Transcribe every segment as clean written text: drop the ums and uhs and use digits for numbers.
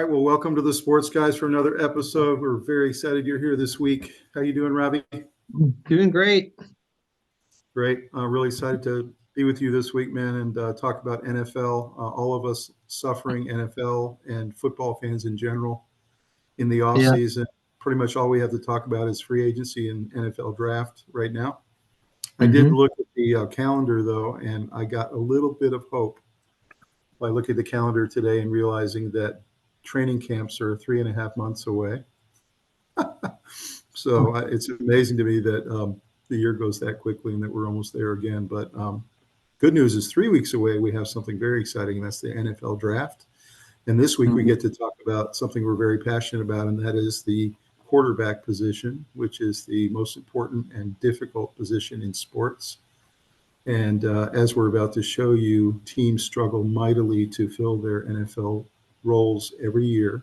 right. Well, welcome to the Sports Guys for another episode. We're very excited you're here this week. How you doing, Ravi? Doing great. Great. Really excited to be with you this week, man, and talk about NFL. All of us suffering NFL and football fans in general in the off Yeah. season. Pretty much all we have to talk about is free agency and NFL draft right now. I did hmm look at the calendar though, and I got a little bit of hope by looking at the calendar today and realizing that training camps are 3.5 months away. So it's amazing to me that the year goes that quickly and that we're almost there again. But good news is 3 weeks away, we have something very exciting, and that's the NFL draft. And this week we get to talk about something we're very passionate about, and that is the quarterback position, which is the most important and difficult position in sports. And as we're about to show you, teams struggle mightily to fill their NFL roles every year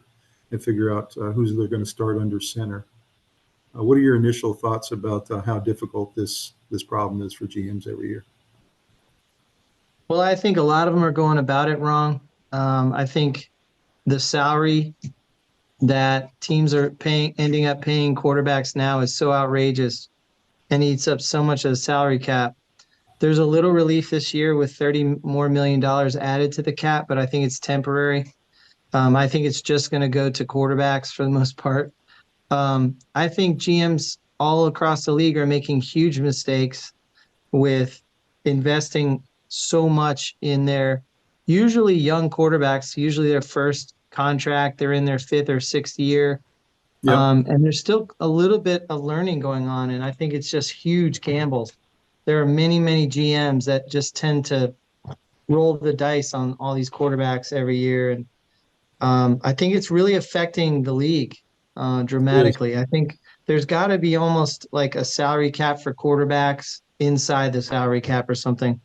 and figure out who's they're going to start under center. What are your initial thoughts about how difficult this problem is for GMs every year? Well, I think a lot of them are going about it wrong. I think the salary that teams are ending up paying quarterbacks now is so outrageous and eats up so much of the salary cap. There's a little relief this year with $30 million more added to the cap, but I think it's temporary. I think it's just going to go to quarterbacks for the most part. I think GMs all across the league are making huge mistakes with investing so much in their usually young quarterbacks, usually their first contract, they're in their fifth or sixth year. Yep. And there's still a little bit of learning going on. And I think it's just huge gambles. There are many, many GMs that just tend to roll the dice on all these quarterbacks every year. And I think it's really affecting the league dramatically. I think there's got to be almost like a salary cap for quarterbacks inside the salary cap or something.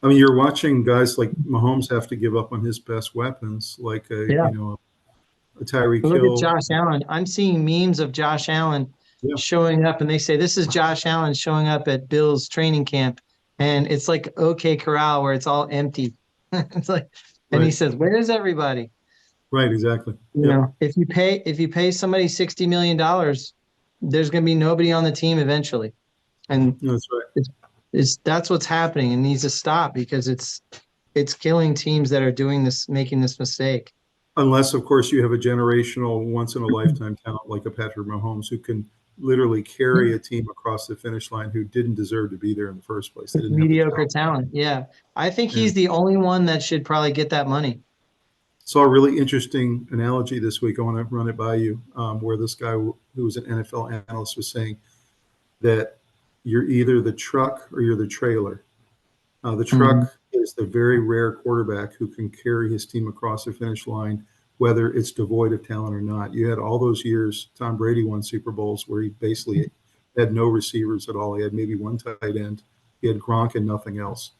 I mean, you're watching guys like Mahomes have to give up on his best weapons, like Yeah. a Tyreek Look at Hill. Josh Allen. I'm seeing memes of Josh Allen Yeah. showing up, and they say this is Josh Allen showing up at Bill's training camp, and it's like OK Corral where it's all empty. It's like, and he Right. says, "Where's everybody?" Right. Exactly. You Yep. know, if you pay somebody $60 million, there's going to be nobody on the team eventually, and No, that's right. that's what's happening. It needs to stop because it's killing teams that are doing this, making this mistake. Unless, of course, you have a generational, once in a lifetime talent like a Patrick Mahomes who can literally carry a team across the finish line who didn't deserve to be there in the first place. They didn't have the Mediocre talent. talent. Yeah. I think And he's the only one that should probably get that money. saw a really interesting analogy this week. I want to run it by you, where this guy who was an NFL analyst was saying that you're either the truck or you're the trailer. The truck is the very rare quarterback who can carry his team across the finish line, whether it's devoid of talent or not. You had all those years. Tom Brady won Super Bowls where he basically had no receivers at all. He had maybe one tight end. He had Gronk and nothing else.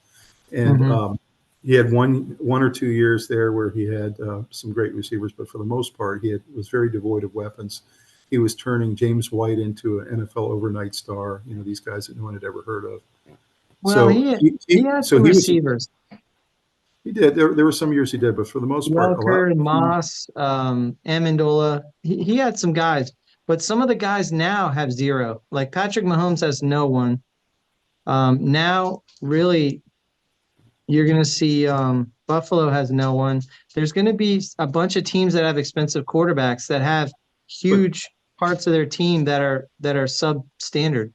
And he had one or 2 years there where he had some great receivers, but for the most part, was very devoid of weapons. He was turning James White into an NFL overnight star. You know, these guys that no one had ever heard of. Well, So he had some receivers. He did. There were some years he did, but for the most part, a lot. Welker, Moss, Amendola. He had some guys, but some of the guys now have zero. Like Patrick Mahomes has no one. Now, really, you're going to see Buffalo has no one. There's going to be a bunch of teams that have expensive quarterbacks that have huge parts of their team that are substandard.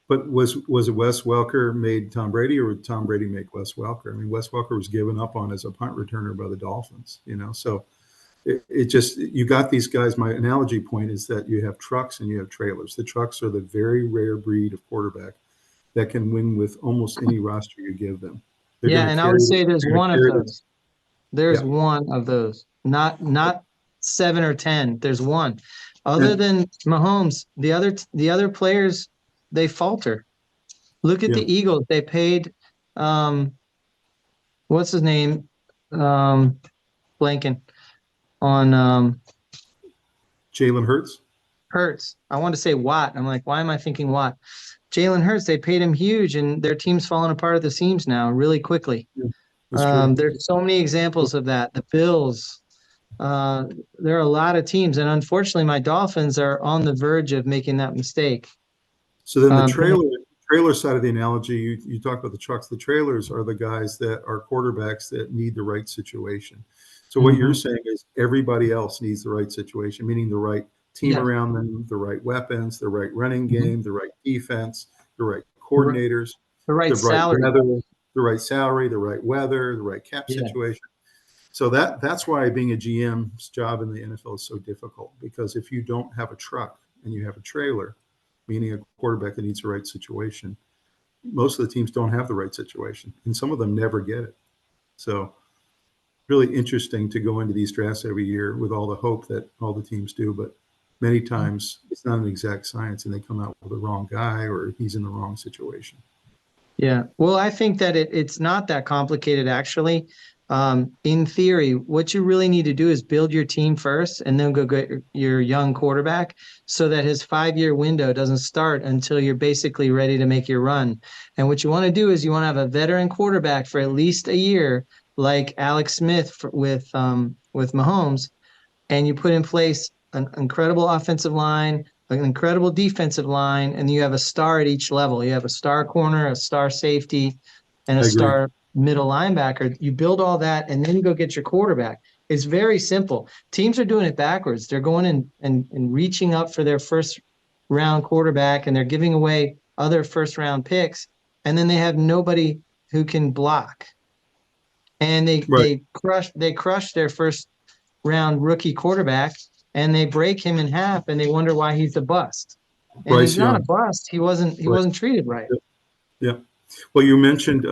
But was it Wes Welker made Tom Brady, or would Tom Brady make Wes Welker? I mean, Wes Welker was given up on as a punt returner by the Dolphins. You know, so it just, you got these guys. My analogy point is that you have trucks and you have trailers. The trucks are the very rare breed of quarterback that can win with almost any roster you give them. Yeah, and I would say there's one of those. There's Yeah. one of those, not 7 or 10. There's one. Other than Mahomes, the other players, they falter. Look at the Eagles. They paid, what's his name? Blanking on Jalen Hurts. Hurts. I want to say Watt. I'm like, why am I thinking Watt? Jalen Hurts. They paid him huge, and their team's falling apart at the seams now really quickly. Yeah, that's true. There's so many examples of that. The Bills, Uh, there are a lot of teams, and unfortunately, my Dolphins are on the verge of making that mistake. So then the Um, trailer side of the analogy, you talk about the trucks. The trailers are the guys that are quarterbacks that need the right situation. So what you're mhm. saying is everybody else needs the right situation, meaning the right team Yeah. around them, the right weapons, the right running Mhm. game, the right defense, the right The, r- coordinators, the right the right salary. weather, the right salary, the right weather, the right cap Yeah. situation. So that's why being a GM's job in the NFL is so difficult, because if you don't have a truck and you have a trailer, meaning a quarterback that needs the right situation, most of the teams don't have the right situation, and some of them never get it. So really interesting to go into these drafts every year with all the hope that all the teams do, but many times it's not an exact science, and they come out with the wrong guy or he's in the wrong situation. Yeah. Well, I think that it's not that complicated, actually. In theory, what you really need to do is build your team first and then go get your young quarterback so that his 5-year window doesn't start until you're basically ready to make your run. And what you want to do is you want to have a veteran quarterback for at least a year, like Alex Smith with Mahomes, and you put in place an incredible offensive line, an incredible defensive line, and you have a star at each level. You have a star corner, a star safety, and a I agree. star middle linebacker. You build all that, and then you go get your quarterback. It's very simple. Teams are doing it backwards. They're going in and reaching up for their first round quarterback, and they're giving away other first round picks, and then they have nobody who can block. And they Right, they crush their first round rookie quarterback and they break him in half and they wonder why he's a bust. And he's Bryce not a Young. bust. He Right. wasn't treated right. Yeah. Well, you mentioned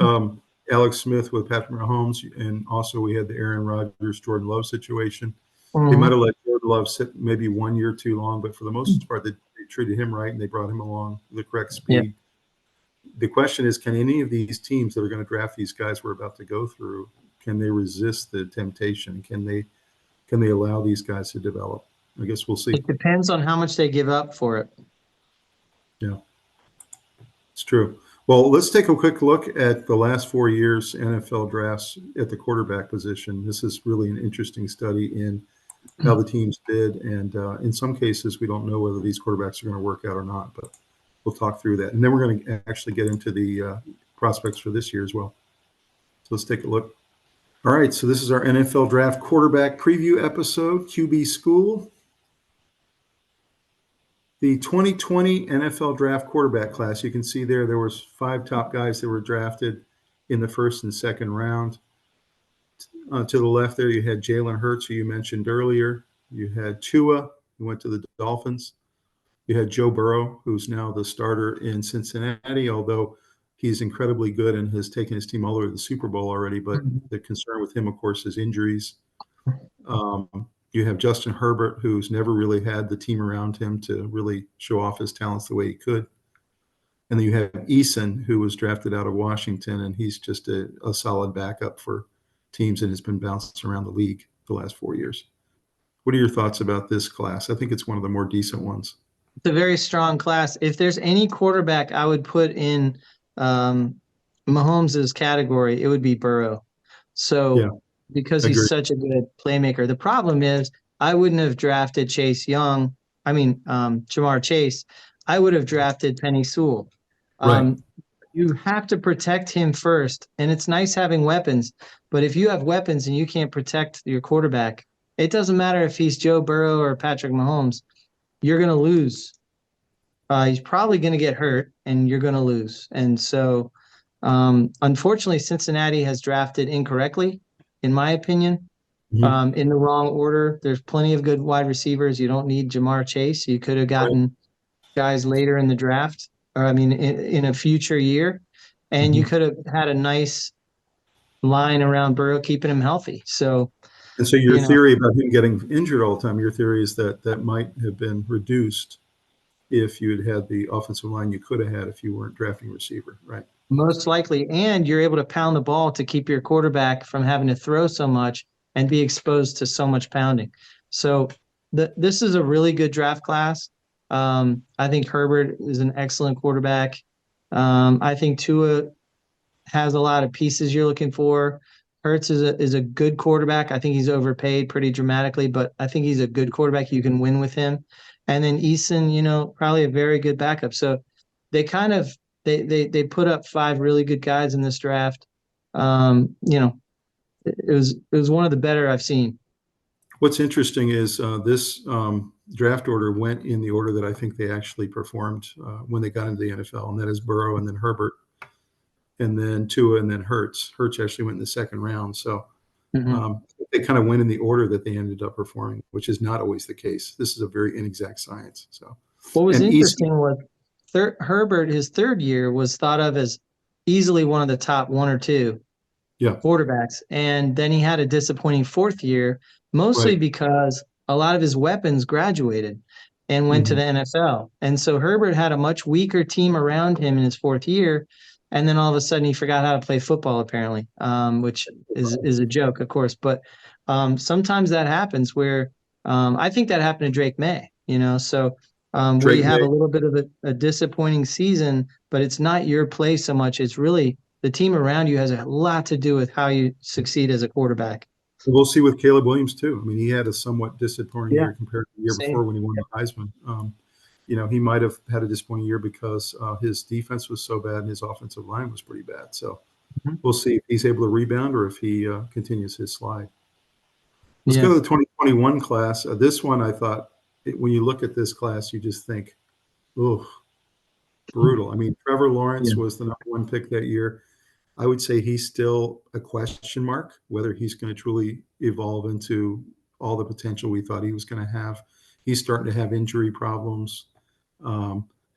Alex Smith with Patrick Mahomes, and also we had the Aaron Rodgers, Jordan Love situation. They might Mhm. have let Jordan Love sit maybe 1 year too long, but for the most part, they treated him right and they brought him along the correct Yeah. speed. The question is, can any of these teams that are going to draft these guys we're about to go through, can they resist the temptation? Can they allow these guys to develop? I guess we'll see. It depends on how much they give up for it. Yeah. It's true. Well, let's take a quick look at the last 4 years NFL drafts at the quarterback position. This is really an interesting study in how the teams did, and in some cases, we don't know whether these quarterbacks are going to work out or not. But we'll talk through that, and then we're going to actually get into the prospects for this year as well. So let's take a look. All right, so this is our NFL draft quarterback preview episode, QB School. The 2020 NFL draft quarterback class, you can see there was 5 top guys that were drafted in the first and second round. To the left there, you had Jalen Hurts, who you mentioned earlier. You had Tua, who went to the Dolphins. You had Joe Burrow, who's now the starter in Cincinnati, although he's incredibly good and has taken his team all the way to the Super Bowl already. But the concern with him, of course, is injuries. You have Justin Herbert, who's never really had the team around him to really show off his talents the way he could. And then you have Eason, who was drafted out of Washington, and he's just a solid backup for teams and has been bouncing around the league the last 4 years. What are your thoughts about this class? I think it's one of the more decent ones. It's a very strong class. If there's any quarterback I would put in um, Mahomes's category, it would be Burrow. Yeah, So because I he's agree. such a good playmaker, the problem is I wouldn't have drafted Chase Young. I mean, Jamar Chase. I would have drafted Penny Sewell. Right. Um, you have to protect him first, and it's nice having weapons. But if you have weapons and you can't protect your quarterback, it doesn't matter if he's Joe Burrow or Patrick Mahomes. You're going to lose. He's probably going to get hurt and you're going to lose. And so, unfortunately, Cincinnati has drafted incorrectly, in my opinion, Mhm. in the wrong order. There's plenty of good wide receivers. You don't need Jamar Chase. You could have Right. gotten guys later in the draft, or I mean, in a future year, and you Mhm. could have had a nice line around Burrow, keeping him healthy. So, And so your you know, theory about him getting injured all the time, your theory is that that might have been reduced if you had had the offensive line you could have had if you weren't drafting receiver, right? most likely, and you're able to pound the ball to keep your quarterback from having to throw so much and be exposed to so much pounding. So this is a really good draft class. I think Herbert is an excellent quarterback. I think Tua has a lot of pieces you're looking for. Hurts is a good quarterback. I think he's overpaid pretty dramatically, but I think he's a good quarterback. You can win with him. And then Eason, probably a very good backup. So they kind of they put up 5 really good guys in this draft. It was one of the better I've seen. What's interesting is this draft order went in the order that I think they actually performed when they got into the NFL, and that is Burrow and then Herbert and then Tua and then Hurts. Hurts actually went in the second round. So they kind of went in the order that they ended up performing, which is not always the case. This is a very inexact science. So What was and interesting was Herbert, his third year, was thought of as easily one of the top 1 or 2 yeah, quarterbacks. And then he had a disappointing fourth year, mostly right. because a lot of his weapons graduated and went to the NFL. And so Herbert had a much weaker team around him in his fourth year. And then all of a sudden he forgot how to play football, apparently, which is a joke, of course. But sometimes that happens where I think that happened to Drake May, so where you Drake have May. a little bit of a disappointing season, but it's not your play so much. It's really the team around you has a lot to do with how you succeed as a quarterback. We'll see with Caleb Williams too. I mean, he had a somewhat disappointing Yeah, year compared to the year same. before when he won the Heisman. He might have had a disappointing year because his defense was so bad and his offensive line was pretty bad. So we'll see if he's able to rebound or if he continues his slide. Let's Yeah, go to the 2021 class. This one, I thought, when you look at this class, you just think, oh, brutal. I mean, Trevor Lawrence yeah, was the #1 pick that year. I would say he's still a question mark, whether he's going to truly evolve into all the potential we thought he was going to have. He's starting to have injury problems.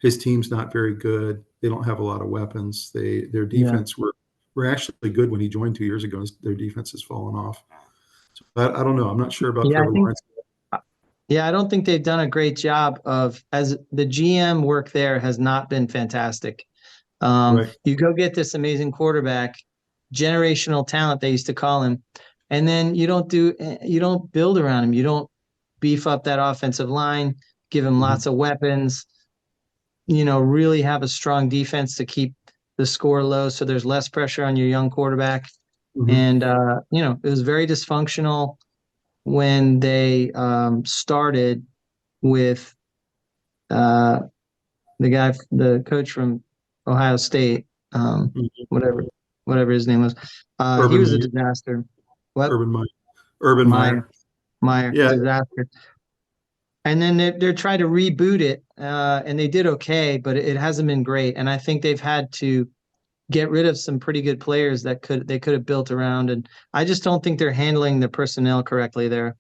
His team's not very good. They don't have a lot of weapons. Their yeah. defense were actually good when he joined 2 years ago. Their defense has fallen off. So I don't know. I'm not sure about Yeah, I Trevor think Lawrence. I don't think they've done a great job of as the GM work there has not been fantastic. Right. You go get this amazing quarterback, generational talent they used to call him, and then you don't build around him. You don't beef up that offensive line, give him Mhm. lots of weapons, really have a strong defense to keep the score low so there's less pressure on your young quarterback. Mhm. And it was very dysfunctional when they started with uh, the coach from Ohio State, Mhm. whatever his name was. He Urban was a Meyer. disaster. What? Urban Meyer. Urban Meyer, Meyer. Meyer, Yeah. disaster. And then they're trying to reboot it, and they did okay, but it hasn't been great. And I think they've had to get rid of some pretty good players that they could have built around. And I just don't think they're handling the personnel correctly there.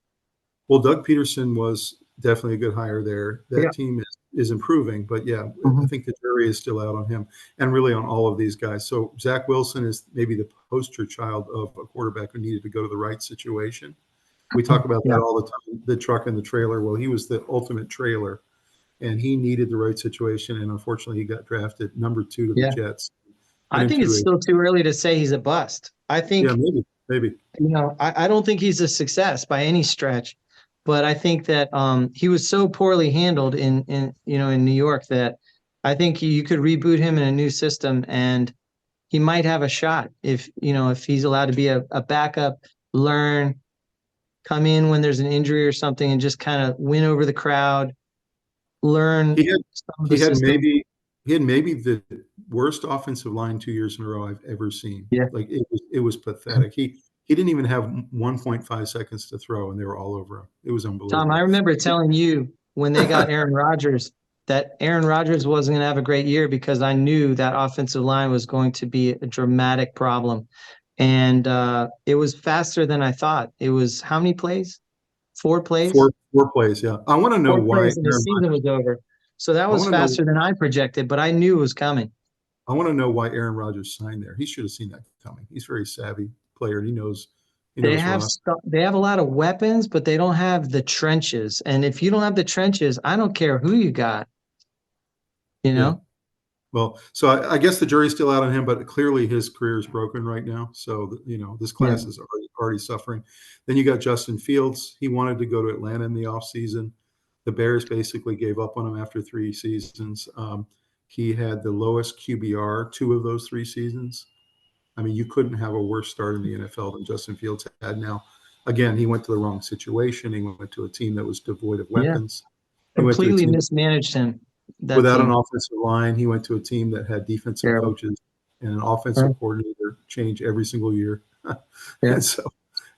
Well, Doug Peterson was definitely a good hire there. Yeah. That team is improving, but yeah, I Mhm. think the jury is still out on him and really on all of these guys. So Zach Wilson is maybe the poster child of a quarterback who needed to go to the right situation. We talk about Yeah. that all the time, the truck and the trailer. Well, he was the ultimate trailer and he needed the right situation. And unfortunately, he got drafted #2 to the Yeah. Jets. Went I think into it's a, still too early to say he's a bust. I yeah, think, maybe. I don't think he's a success by any stretch, but I think that he was so poorly handled in New York that I think you could reboot him in a new system and he might have a shot if he's allowed to be a backup, learn, come in when there's an injury or something and just kind of win over the crowd, learn He had some of the he had system. maybe the worst offensive line 2 years in a row I've ever seen. Yeah. Like, it was pathetic. He didn't even have 1.5 seconds to throw, and they were all over him. It was Tom, I unbelievable. remember telling you when they got Aaron Rodgers that Aaron Rodgers wasn't going to have a great year because I knew that offensive line was going to be a dramatic problem. And it was faster than I thought. It was how many plays? 4 plays? 4 plays, yeah. I wanna know 4 plays, why and the Aaron season was over. So that I was wanna know faster than I projected, but I knew it was coming. I wanna know why Aaron Rodgers signed there. He should have seen that coming. He's a very savvy player, and he knows Ross. They have a lot of weapons, but they don't have the trenches. And if you don't have the trenches, I don't care who you got, you Yeah. know? Well, so I guess the jury's still out on him, but clearly his career is broken right now. So, this Yeah. class is already suffering. Then you got Justin Fields. He wanted to go to Atlanta in the offseason. The Bears basically gave up on him after 3 seasons. He had the lowest QBR 2 of those 3 seasons. I mean, you couldn't have a worse start in the NFL than Justin Fields had. Now, again, he went to the wrong situation. He went to a team that was devoid of Yeah, weapons. He went to a completely team mismanaged him. That without an team, offensive line. He went to a team that had defensive terrible. coaches and an Right. offensive coordinator change every single year. Yeah. and so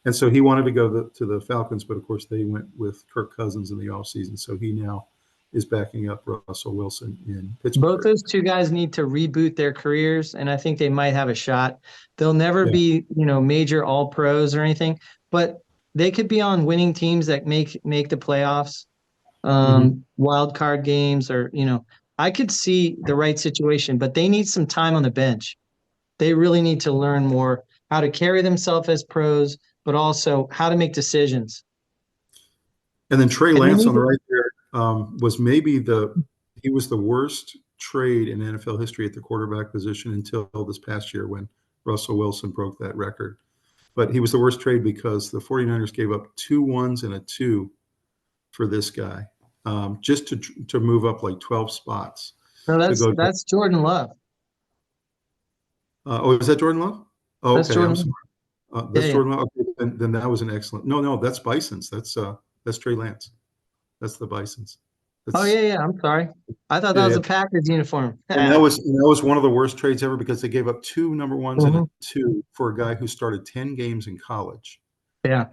and so he wanted to go to the Falcons, but of course they went with Kirk Cousins in the offseason. So he now is backing up Russell Wilson in Both Pittsburgh. those two guys need to reboot their careers, and I think they might have a shot. They'll never Yeah. be, major all pros or anything, but they could be on winning teams that make the playoffs, hmm wild card games, or I could see the right situation, but they need some time on the bench. They really need to learn more how to carry themselves as pros, but also how to make decisions. And then Trey And they Lance need on the to, right there was maybe he was the worst trade in NFL history at the quarterback position until this past year when Russell Wilson broke that record. But he was the worst trade because the 49ers gave up 2 1s and a 2 for this guy, just to move up like 12 spots no, to go. that's Jordan Love. Oh, is that Jordan Love? Oh, That's okay. I'm Jordan sorry. Love. Yeah, That's yeah. Jordan Love. Okay, then that was an excellent. No, that's Bison's. That's Trey Lance. That's the Bison's. Oh, That's yeah, yeah. I'm sorry. I thought that yeah, was yeah. a Packers uniform. And that was one of the worst trades ever because they gave up 2 number ones and a Mhm. 2 for a guy who started 10 games in college. Yeah.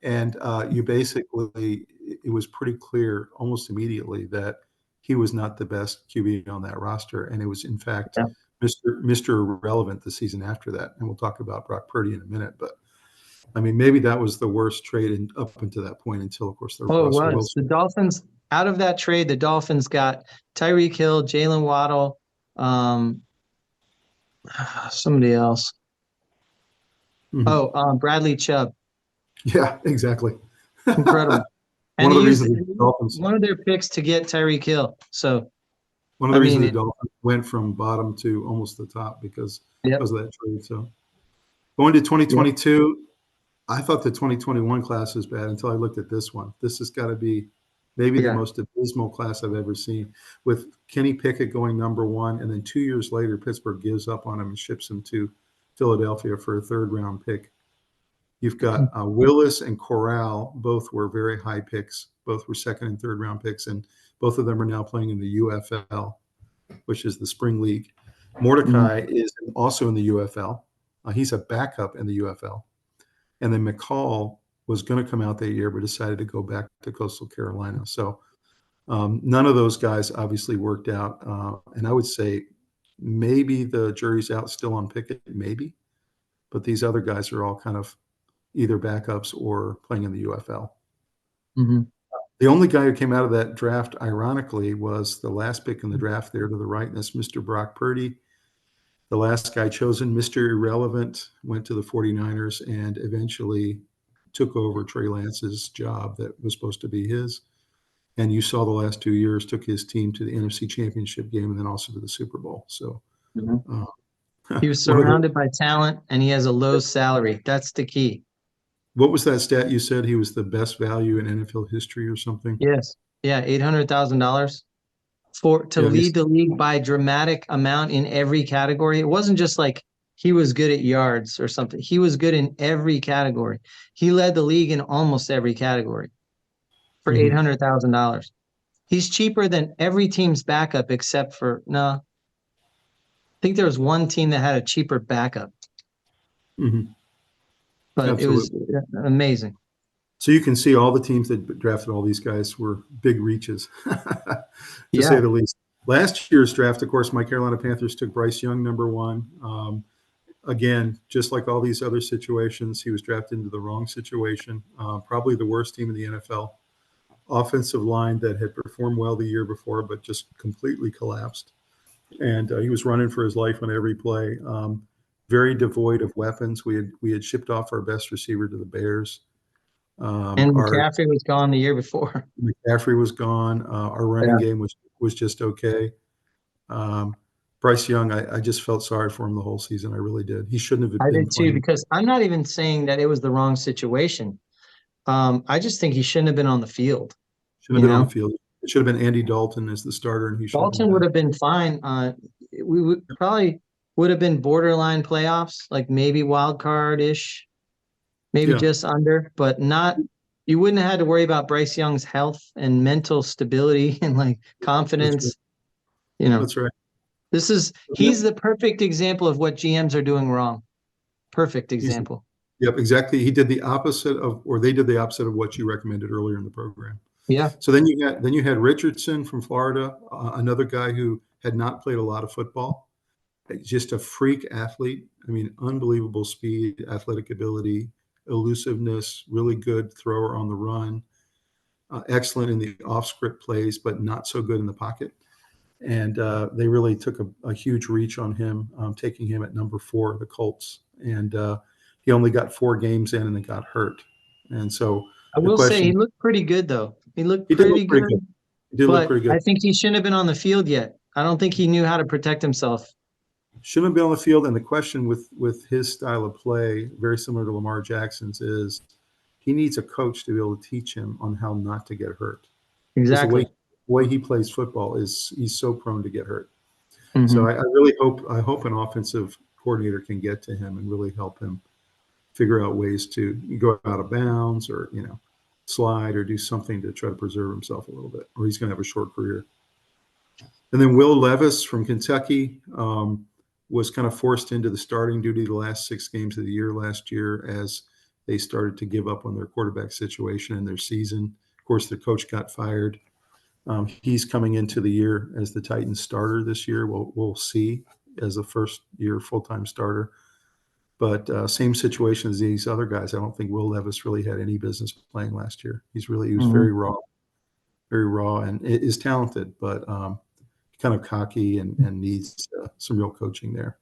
And you basically, it was pretty clear almost immediately that he was not the best QB on that roster, and it was in fact Yeah. Mr. Irrelevant the season after that. And we'll talk about Brock Purdy in a minute, but I mean, maybe that was the worst trade up until that point, until of course the Oh, it Russell was. Wilson. The Dolphins, out of that trade, the Dolphins got Tyreek Hill, Jalen Waddle, um, somebody else. Mhm. Oh, Bradley Chubb. Yeah, exactly. Incredible. One And of they the used reasons the Dolphins one of their picks to get Tyreek Hill. So, One of I the mean, reasons the Dolphins went from bottom to almost the top because yep, of that trade. So going to yep, 2022, I thought the 2021 class was bad until I looked at this one. This has got to be maybe the yeah. most abysmal class I've ever seen, with Kenny Pickett going number 1, and then 2 years later, Pittsburgh gives up on him and ships him to Philadelphia for a third-round pick. You've got Willis and Corral, both were very high picks. Both were second and third-round picks, and both of them are now playing in the UFL, which is the spring league. Mhm. Mordecai is also in the UFL. He's a backup in the UFL. And then McCall was going to come out that year, but decided to go back to Coastal Carolina. So none of those guys obviously worked out. And I would say maybe the jury's out still on Pickett, maybe. But these other guys are all kind of either backups or playing in the UFL. Mhm. The only guy who came out of that draft, ironically, was the last pick in the draft there to the right, and that's Mr. Brock Purdy. The last guy chosen, Mr. Irrelevant, went to the 49ers and eventually took over Trey Lance's job that was supposed to be his. And you saw the last 2 years took his team to the NFC Championship game and then also to the Super Bowl. So Mhm. uh, He was one of the surrounded by talent, and he has a low salary. That's the key. what was that stat you said he was the best value in NFL history or something? Yes. Yeah, $800,000 to Yeah, lead the league by dramatic amount in every category. It wasn't just like he was good at yards or something. He was good in every category. He led the league in almost every category for mm-hmm. $800,000. He's cheaper than every team's backup except for no. I think there was one team that had a cheaper backup, Mm-hmm. but it was Absolutely. amazing. So you can see all the teams that drafted all these guys were big reaches, to say Yeah. the least. Last year's draft, of course, my Carolina Panthers took Bryce Young number 1. Again, just like all these other situations, he was drafted into the wrong situation. Probably the worst team in the NFL. Offensive line that had performed well the year before, but just completely collapsed. And he was running for his life on every play. Very devoid of weapons. We had shipped off our best receiver to the Bears. And Our McCaffrey was gone the year before. McCaffrey was gone. Our running Yeah, game was just okay. Um, Bryce Young, I just felt sorry for him the whole season. I really did. He shouldn't have I been did too, playing. because I'm not even saying that it was the wrong situation. I just think he shouldn't have been on the field. Shouldn't You have been on know, the field. It should have been Andy Dalton as the starter, and he should have been Dalton would back. have been fine. We would probably would have been borderline playoffs, like maybe wild card-ish, maybe Yeah, just under, but not, you wouldn't have had to worry about Bryce Young's health and mental stability and like that's right. confidence. You know, That's right. he's the perfect example of what GMs are doing wrong. Perfect He's, example. yep, exactly. He did the opposite of, or they did the opposite of what you recommended earlier in the program. Yeah. So then you had Richardson from Florida, another guy who had not played a lot of football, just a freak athlete. I mean, unbelievable speed, athletic ability, elusiveness, really good thrower on the run, excellent in the off script plays, but not so good in the pocket. And they really took a huge reach on him, taking him at number 4, the Colts. And he only got 4 games in and then got hurt. And so I the will say he question, looked pretty good though. He looked he did pretty look pretty good, good. He did look but pretty good. I think he shouldn't have been on the field yet. I don't think he knew how to protect himself. Shouldn't have been on the field. And the question with his style of play, very similar to Lamar Jackson's, is he needs a coach to be able to teach him on how not to get hurt. Because Exactly. the way he plays football is he's so prone to get hurt. So Hmm. I really hope an offensive coordinator can get to him and really help him figure out ways to go out of bounds or slide or do something to try to preserve himself a little bit, or he's going to have a short career. And then Will Levis from Kentucky was kind of forced into the starting duty the last 6 games of the year last year as they started to give up on their quarterback situation in their season. Of course, the coach got fired. He's coming into the year as the Titans starter this year. We'll see as a first year full-time starter. But same situation as these other guys. I don't think Will Levis really had any business playing last year. He was very raw, and is talented, but kind of cocky and needs some real coaching there.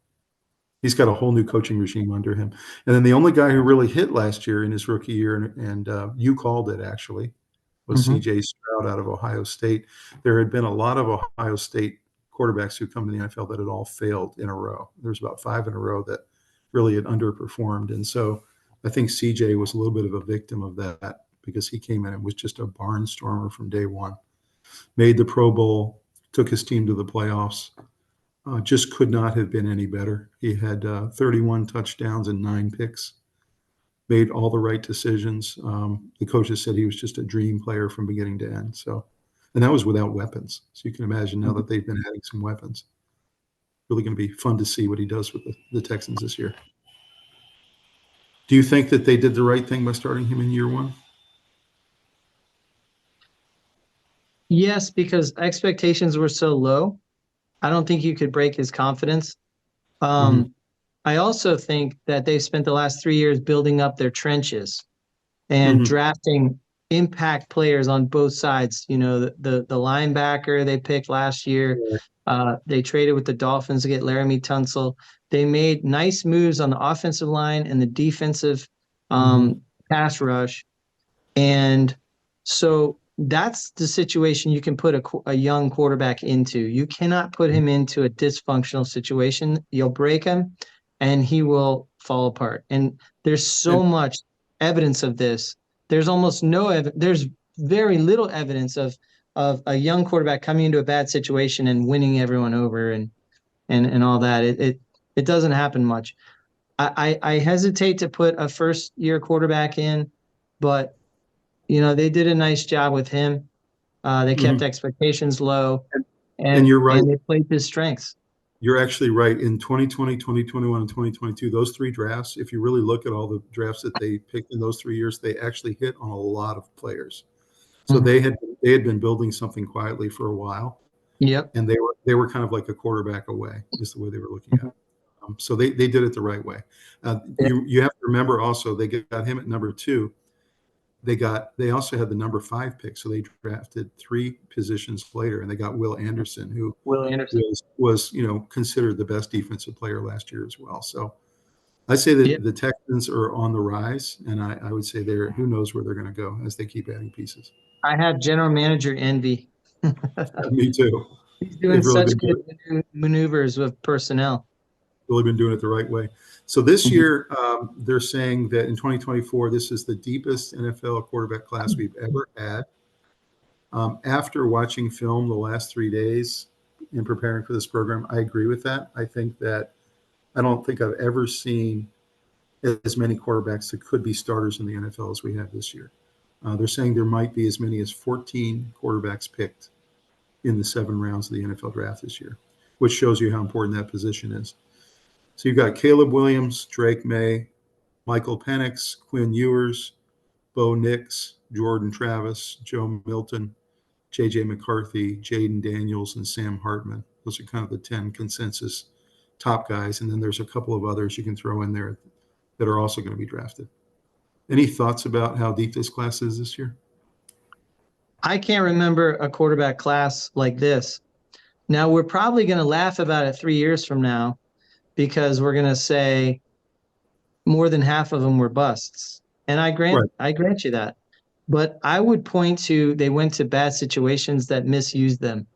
He's got a whole new coaching regime under him. And then the only guy who really hit last year in his rookie year, and you called it actually, was Hmm. C.J. Stroud out of Ohio State. There had been a lot of Ohio State quarterbacks who come to the NFL that had all failed in a row. There's about 5 in a row that really had underperformed. And so I think CJ was a little bit of a victim of that because he came in and was just a barnstormer from day one. Made the Pro Bowl, took his team to the playoffs, just could not have been any better. He had 31 touchdowns and 9 picks, made all the right decisions. The coaches said he was just a dream player from beginning to end. So, and that was without weapons. So you can imagine now that they've been adding some weapons. Really going to be fun to see what he does with the Texans this year. Do you think that they did the right thing by starting him in year 1? Yes, because expectations were so low. I don't think you could break his confidence. Mm-hmm. I also think that they've spent the last 3 years building up their trenches and Mm-hmm. drafting impact players on both sides. You know, the linebacker they picked last year. They traded with the Dolphins to get Laramie Tunsil. They made nice moves on the offensive line and the defensive Mm-hmm. pass rush. And so that's the situation you can put a young quarterback into. You cannot put him into a dysfunctional situation. You'll break him and he will fall apart. And there's so And, much evidence of this. There's almost there's very little evidence of a young quarterback coming into a bad situation and winning everyone over and all that. It doesn't happen much. I hesitate to put a first year quarterback in, but they did a nice job with him. They kept mm-hmm. expectations low, and and you're right. and they played his strengths. You're actually right. In 2020, 2021, and 2022, those 3 drafts, if you really look at all the drafts that they picked in those 3 years, they actually hit on a lot of players. So Mhm. they had been building something quietly for a while, Yep. and they were kind of like a quarterback away, is the way they were looking at Mhm. it. So they did it the right way. Yeah. You have to remember also they got him at number 2. They also had the number 5 pick, so they drafted 3 positions later, and they got Will Anderson, who Will Anderson. was considered the best defensive player last year as well. So I say Yeah. that the Texans are on the rise, and I would say who knows where they're going to go as they keep adding pieces. I have general manager envy. Me too. He's doing They've such good maneuvers with personnel. really been doing it the right way. So this Mhm. year, they're saying that in 2024, this is the deepest NFL quarterback class we've ever had. After watching film the last 3 days in preparing for this program, I agree with that. I think that I don't think I've ever seen as many quarterbacks that could be starters in the NFL as we have this year. They're saying there might be as many as 14 quarterbacks picked in the 7 rounds of the NFL draft this year, which shows you how important that position is. So you've got Caleb Williams, Drake May, Michael Penix, Quinn Ewers, Bo Nix, Jordan Travis, Joe Milton, J.J. McCarthy, Jaden Daniels, and Sam Hartman. Those are kind of the 10 consensus top guys. And then there's a couple of others you can throw in there that are also going to be drafted. Any thoughts about how deep this class is this year? I can't remember a quarterback class like this. Now, we're probably going to laugh about it 3 years from now because we're going to say more than half of them were busts. And I Right. grant you that. But I would point to they went to bad situations that misused them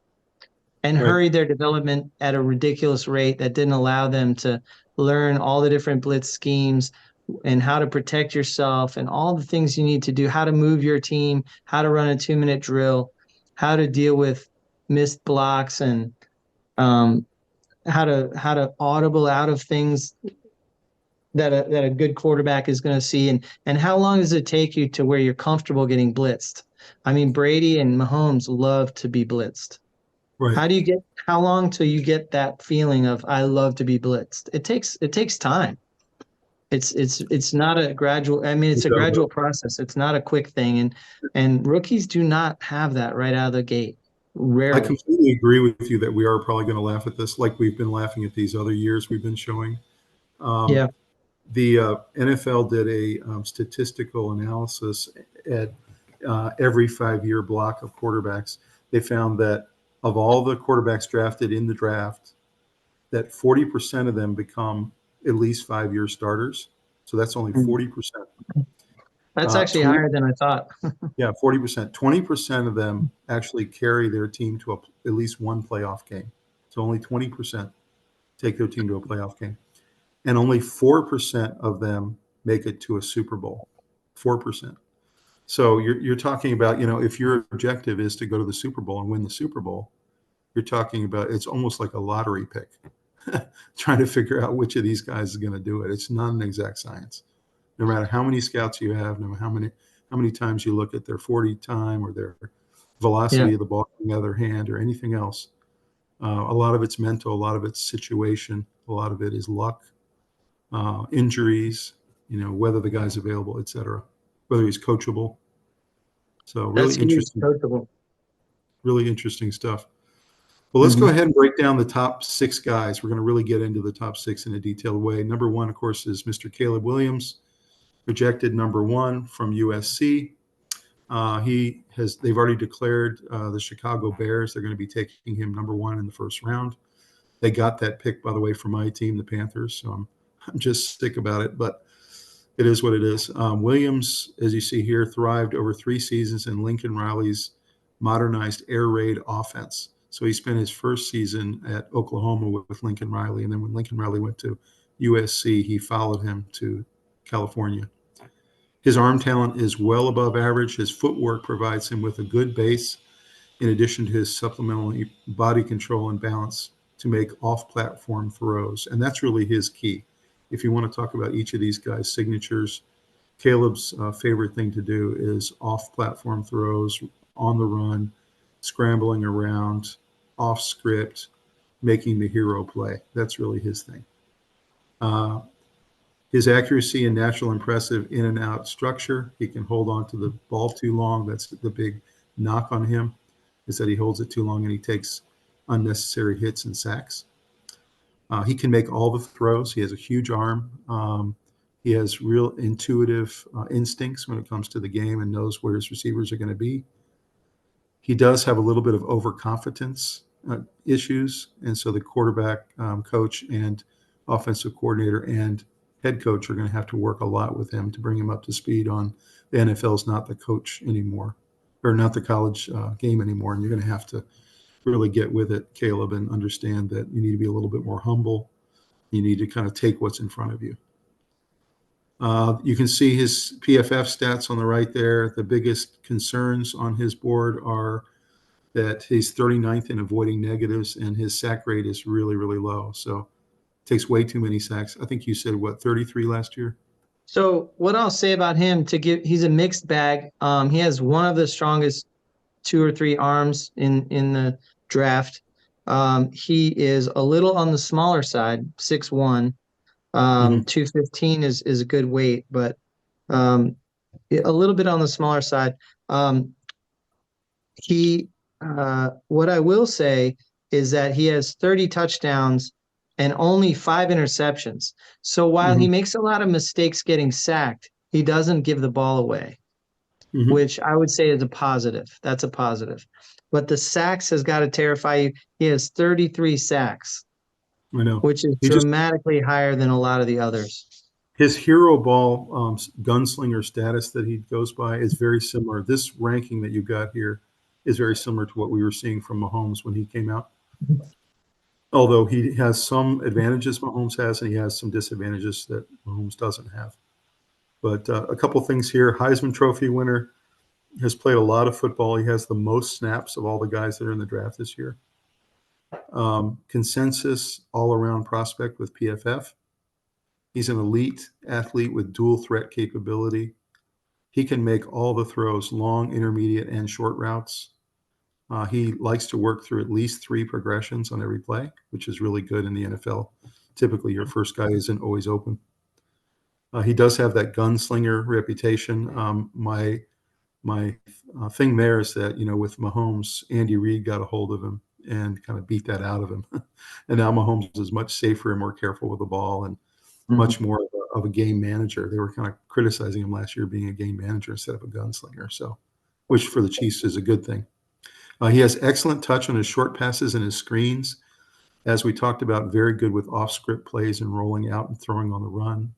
and Right. hurried their development at a ridiculous rate that didn't allow them to learn all the different blitz schemes and how to protect yourself and all the things you need to do, how to move your team, how to run a 2-minute drill, how to deal with missed blocks, and um, how to audible out of things that a good quarterback is going to see, and how long does it take you to where you're comfortable getting blitzed? I mean, Brady and Mahomes love to be blitzed. Right. How long till you get that feeling of I love to be blitzed? It takes time. It's not a gradual, I mean, it's a gradual process. It's not a quick thing. And rookies do not have that right out of the gate. I Rarely. completely agree with you that we are probably going to laugh at this like we've been laughing at these other years we've been showing. Um, Yeah. the NFL did a statistical analysis at every 5-year block of quarterbacks. They found that of all the quarterbacks drafted in the draft, that 40% of them become at least 5-year starters. So that's only 40%. That's actually 20, higher than I thought. yeah, 40%. 20% of them actually carry their team to at least one playoff game. So only 20% take their team to a playoff game. And only 4% of them make it to a Super Bowl. 4%. So you're talking about, if your objective is to go to the Super Bowl and win the Super Bowl, you're talking about it's almost like a lottery pick, trying to figure out which of these guys is going to do it. It's not an exact science. No matter how many scouts you have, no matter how many times you look at their 40 time or their velocity Yeah. of the ball in the other hand or anything else, a lot of it's mental, a lot of it's situation, a lot of it is luck, injuries, whether the guy's available, etc., whether he's coachable. So That's huge. Coachable. really interesting stuff. Well, let's go Mhm. ahead and break down the top 6 guys. We're going to really get into the top 6 in a detailed way. Number 1, of course, is Mr. Caleb Williams, projected number 1 from USC. They've already declared the Chicago Bears. They're going to be taking him number 1 in the first round. They got that pick, by the way, from my team, the Panthers. So I'm just sick about it, but it is what it is. Williams, as you see here, thrived over 3 seasons in Lincoln Riley's modernized air raid offense. So he spent his first season at Oklahoma with Lincoln Riley, and then when Lincoln Riley went to USC, he followed him to California. His arm talent is well above average. His footwork provides him with a good base, in addition to his supplemental body control and balance to make off-platform throws. And that's really his key. If you want to talk about each of these guys' signatures, Caleb's favorite thing to do is off-platform throws, on the run, scrambling around, off script, making the hero play. That's really his thing. Uh, his accuracy and natural impressive in and out structure. He can hold on to the ball too long. That's the big knock on him, is that he holds it too long and he takes unnecessary hits and sacks. He can make all the throws. He has a huge arm. He has real intuitive instincts when it comes to the game and knows where his receivers are going to be. He does have a little bit of overconfidence issues, and so the quarterback coach and offensive coordinator and head coach are going to have to work a lot with him to bring him up to speed on the NFL is not the coach anymore, or not the college game anymore, and you're going to have to really get with it, Caleb, and understand that you need to be a little bit more humble. You need to kind of take what's in front of you. You can see his PFF stats on the right there. The biggest concerns on his board are that he's 39th in avoiding negatives and his sack rate is really, really low. So takes way too many sacks. I think you said what, 33 last year? So what I'll say about him he's a mixed bag. He has one of the strongest two or three arms in the draft. He is a little on the smaller side, 6'1". Mm-hmm. 215 is a good weight, but um, a little bit on the smaller side. He what I will say is that he has 30 touchdowns and only 5 interceptions. So while Mm-hmm. he makes a lot of mistakes getting sacked, he doesn't give the ball away, Mm-hmm. which I would say is a positive. That's a positive. But the sacks has got to terrify you. He has 33 sacks, I know. which is He just dramatically higher than a lot of the others. his hero ball gunslinger status that he goes by is very similar. This ranking that you got here is very similar to what we were seeing from Mahomes when he came out. Although he has some advantages Mahomes has, and he has some disadvantages that Mahomes doesn't have. But a couple things here: Heisman Trophy winner, has played a lot of football. He has the most snaps of all the guys that are in the draft this year. Consensus all-around prospect with PFF. He's an elite athlete with dual threat capability. He can make all the throws, long, intermediate, and short routes. He likes to work through at least 3 progressions on every play, which is really good in the NFL. Typically, your first guy isn't always open. He does have that gunslinger reputation. My thing there is that, with Mahomes, Andy Reid got a hold of him and kind of beat that out of him. And now Mahomes is much safer and more careful with the ball and much more of a game manager. They were kind of criticizing him last year being a game manager instead of a gunslinger, so which for the Chiefs is a good thing. He has excellent touch on his short passes and his screens. As we talked about, very good with off-script plays and rolling out and throwing on the run.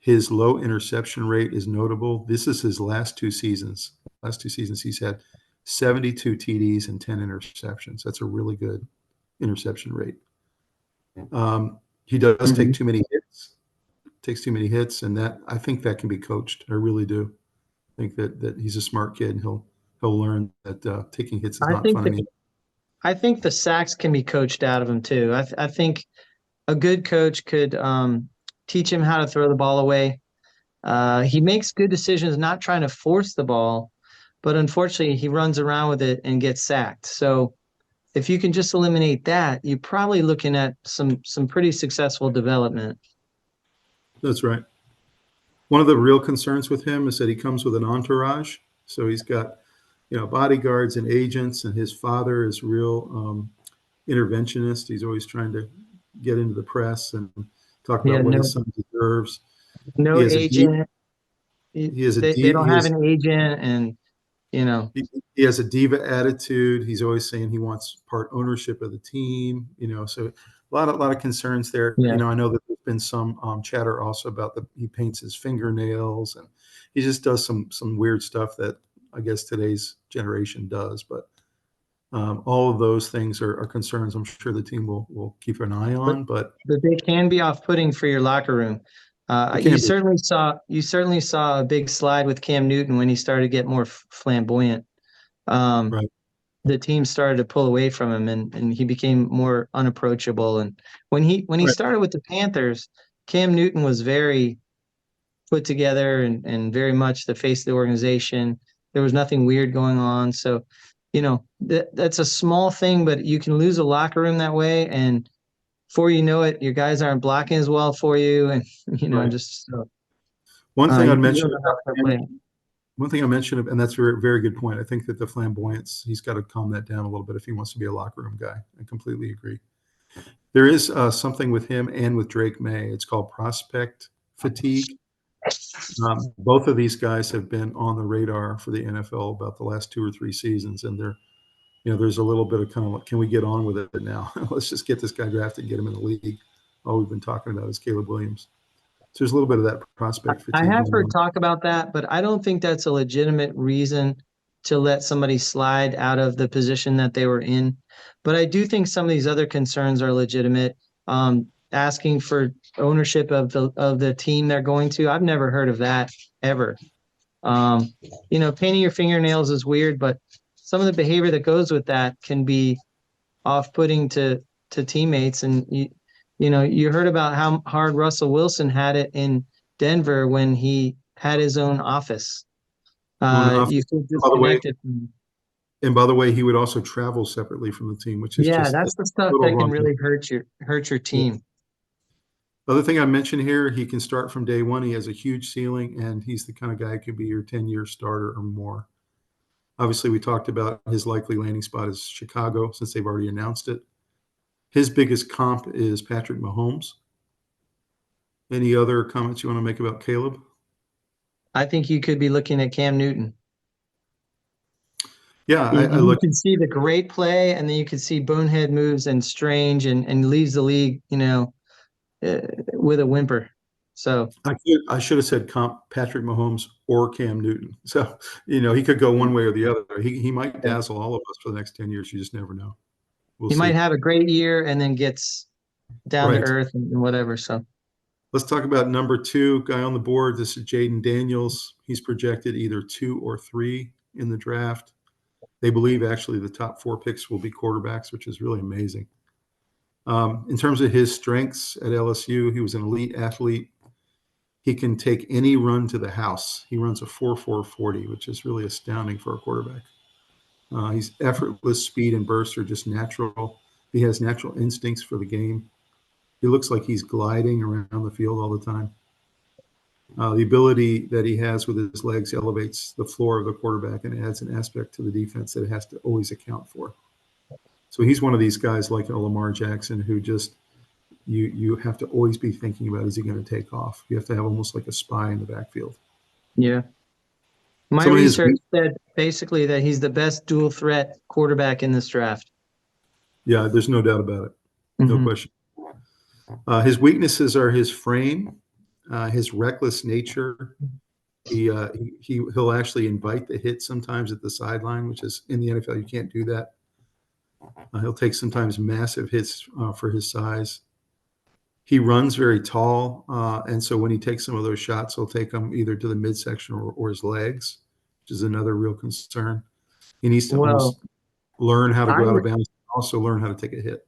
His low interception rate is notable. This is his last 2 seasons. Last 2 seasons, he's had 72 TDs and 10 interceptions. That's a really good interception rate. He does take too many hits, takes too many hits, and that I think that can be coached. I really do. I think that he's a smart kid, and he'll learn that taking hits is I not think fun anymore. I think the sacks can be coached out of him too. I think a good coach could teach him how to throw the ball away. He makes good decisions, not trying to force the ball, but unfortunately he runs around with it and gets sacked. So if you can just eliminate that, you're probably looking at some pretty successful development. That's right. One of the real concerns with him is that he comes with an entourage. So he's got, bodyguards and agents, and his father is real interventionist. He's always trying to get into the press and talk Yeah, about what his son deserves. no He has a deep, agent. he has a They deep, don't he have has, an agent, and you know, he has a diva attitude. He's always saying he wants part ownership of the team. So a lot of concerns there. yeah. I know that there's been some chatter also about he paints his fingernails, and he just does some weird stuff that I guess today's generation does. But all of those things are concerns I'm sure the team will keep an eye But on. But they can be off-putting for your locker room. it You can be certainly saw a big slide with Cam Newton when he started to get more flamboyant. right. The team started to pull away from him, and he became more unapproachable. And when he Right. started with the Panthers, Cam Newton was very put together and very much the face of the organization. There was nothing weird going on. So, that's a small thing, but you can lose a locker room that way, and before you know it, your guys aren't blocking as well for you, and Right. just One thing I'd you mention don't know how about to him, play. one thing I mentioned, and that's a very, very good point. I think that the flamboyance, he's got to calm that down a little bit if he wants to be a locker room guy. I completely agree. There is something with him and with Drake May. It's called prospect fatigue. Both of these guys have been on the radar for the NFL about the last 2 or 3 seasons, and there's a little bit of kind of like, can we get on with it now? Let's just get this guy drafted and get him in the league. All we've been talking about is Caleb Williams. So there's a little bit of that prospect I fatigue have going heard on. talk about that, but I don't think that's a legitimate reason to let somebody slide out of the position that they were in. But I do think some of these other concerns are legitimate. Asking for ownership of the team they're going to. I've never heard of that ever. Painting your fingernails is weird, but some of the behavior that goes with that can be off-putting to teammates, and You heard about how hard Russell Wilson had it in Denver when he had his own office. You feel By the way, disconnected from. and by the way, he would also travel separately from the team, which is Yeah, just a that's the stuff little that can wrong. really hurt your Yeah. team. The other thing I mentioned here, he can start from day one. He has a huge ceiling, and he's the kind of guy who could be your 10-year starter or more. Obviously, we talked about his likely landing spot is Chicago, since they've already announced it. His biggest comp is Patrick Mahomes. Any other comments you want to make about Caleb? I think you could be looking at Cam Newton. Yeah, I You look. can see the great play, and then you can see bonehead moves and strange, and leaves the league, with a whimper. So I should have said comp Patrick Mahomes or Cam Newton. So he could go one way or the other. He might yeah. dazzle all of us for the next 10 years. You just never know. We'll He might see. have a great year and then gets down to Right. earth and whatever. So Let's talk about number 2 guy on the board. This is Jaden Daniels. He's projected either 2 or 3 in the draft. They believe actually the top 4 picks will be quarterbacks, which is really amazing. In terms of his strengths at LSU, he was an elite athlete. He can take any run to the house. He runs a 4.440, which is really astounding for a quarterback. He's effortless speed and bursts are just natural. He has natural instincts for the game. He looks like he's gliding around the field all the time. The ability that he has with his legs elevates the floor of the quarterback and adds an aspect to the defense that it has to always account for. So he's one of these guys like a Lamar Jackson who just you have to always be thinking about, is he going to take off? You have to have almost like a spy in the backfield. yeah, my Some of his research said basically that he's the best dual threat quarterback in this draft. Yeah, there's no doubt about it. No Mhm. question. His weaknesses are his frame, his reckless nature. He'll actually invite the hit sometimes at the sideline, which is in the NFL you can't do that. He'll take sometimes massive hits for his size. He runs very tall, and so when he takes some of those shots, he'll take them either to the midsection or his legs, which is another real concern. He needs to Well, almost learn how to I go out of bounds, also learn how to take a hit.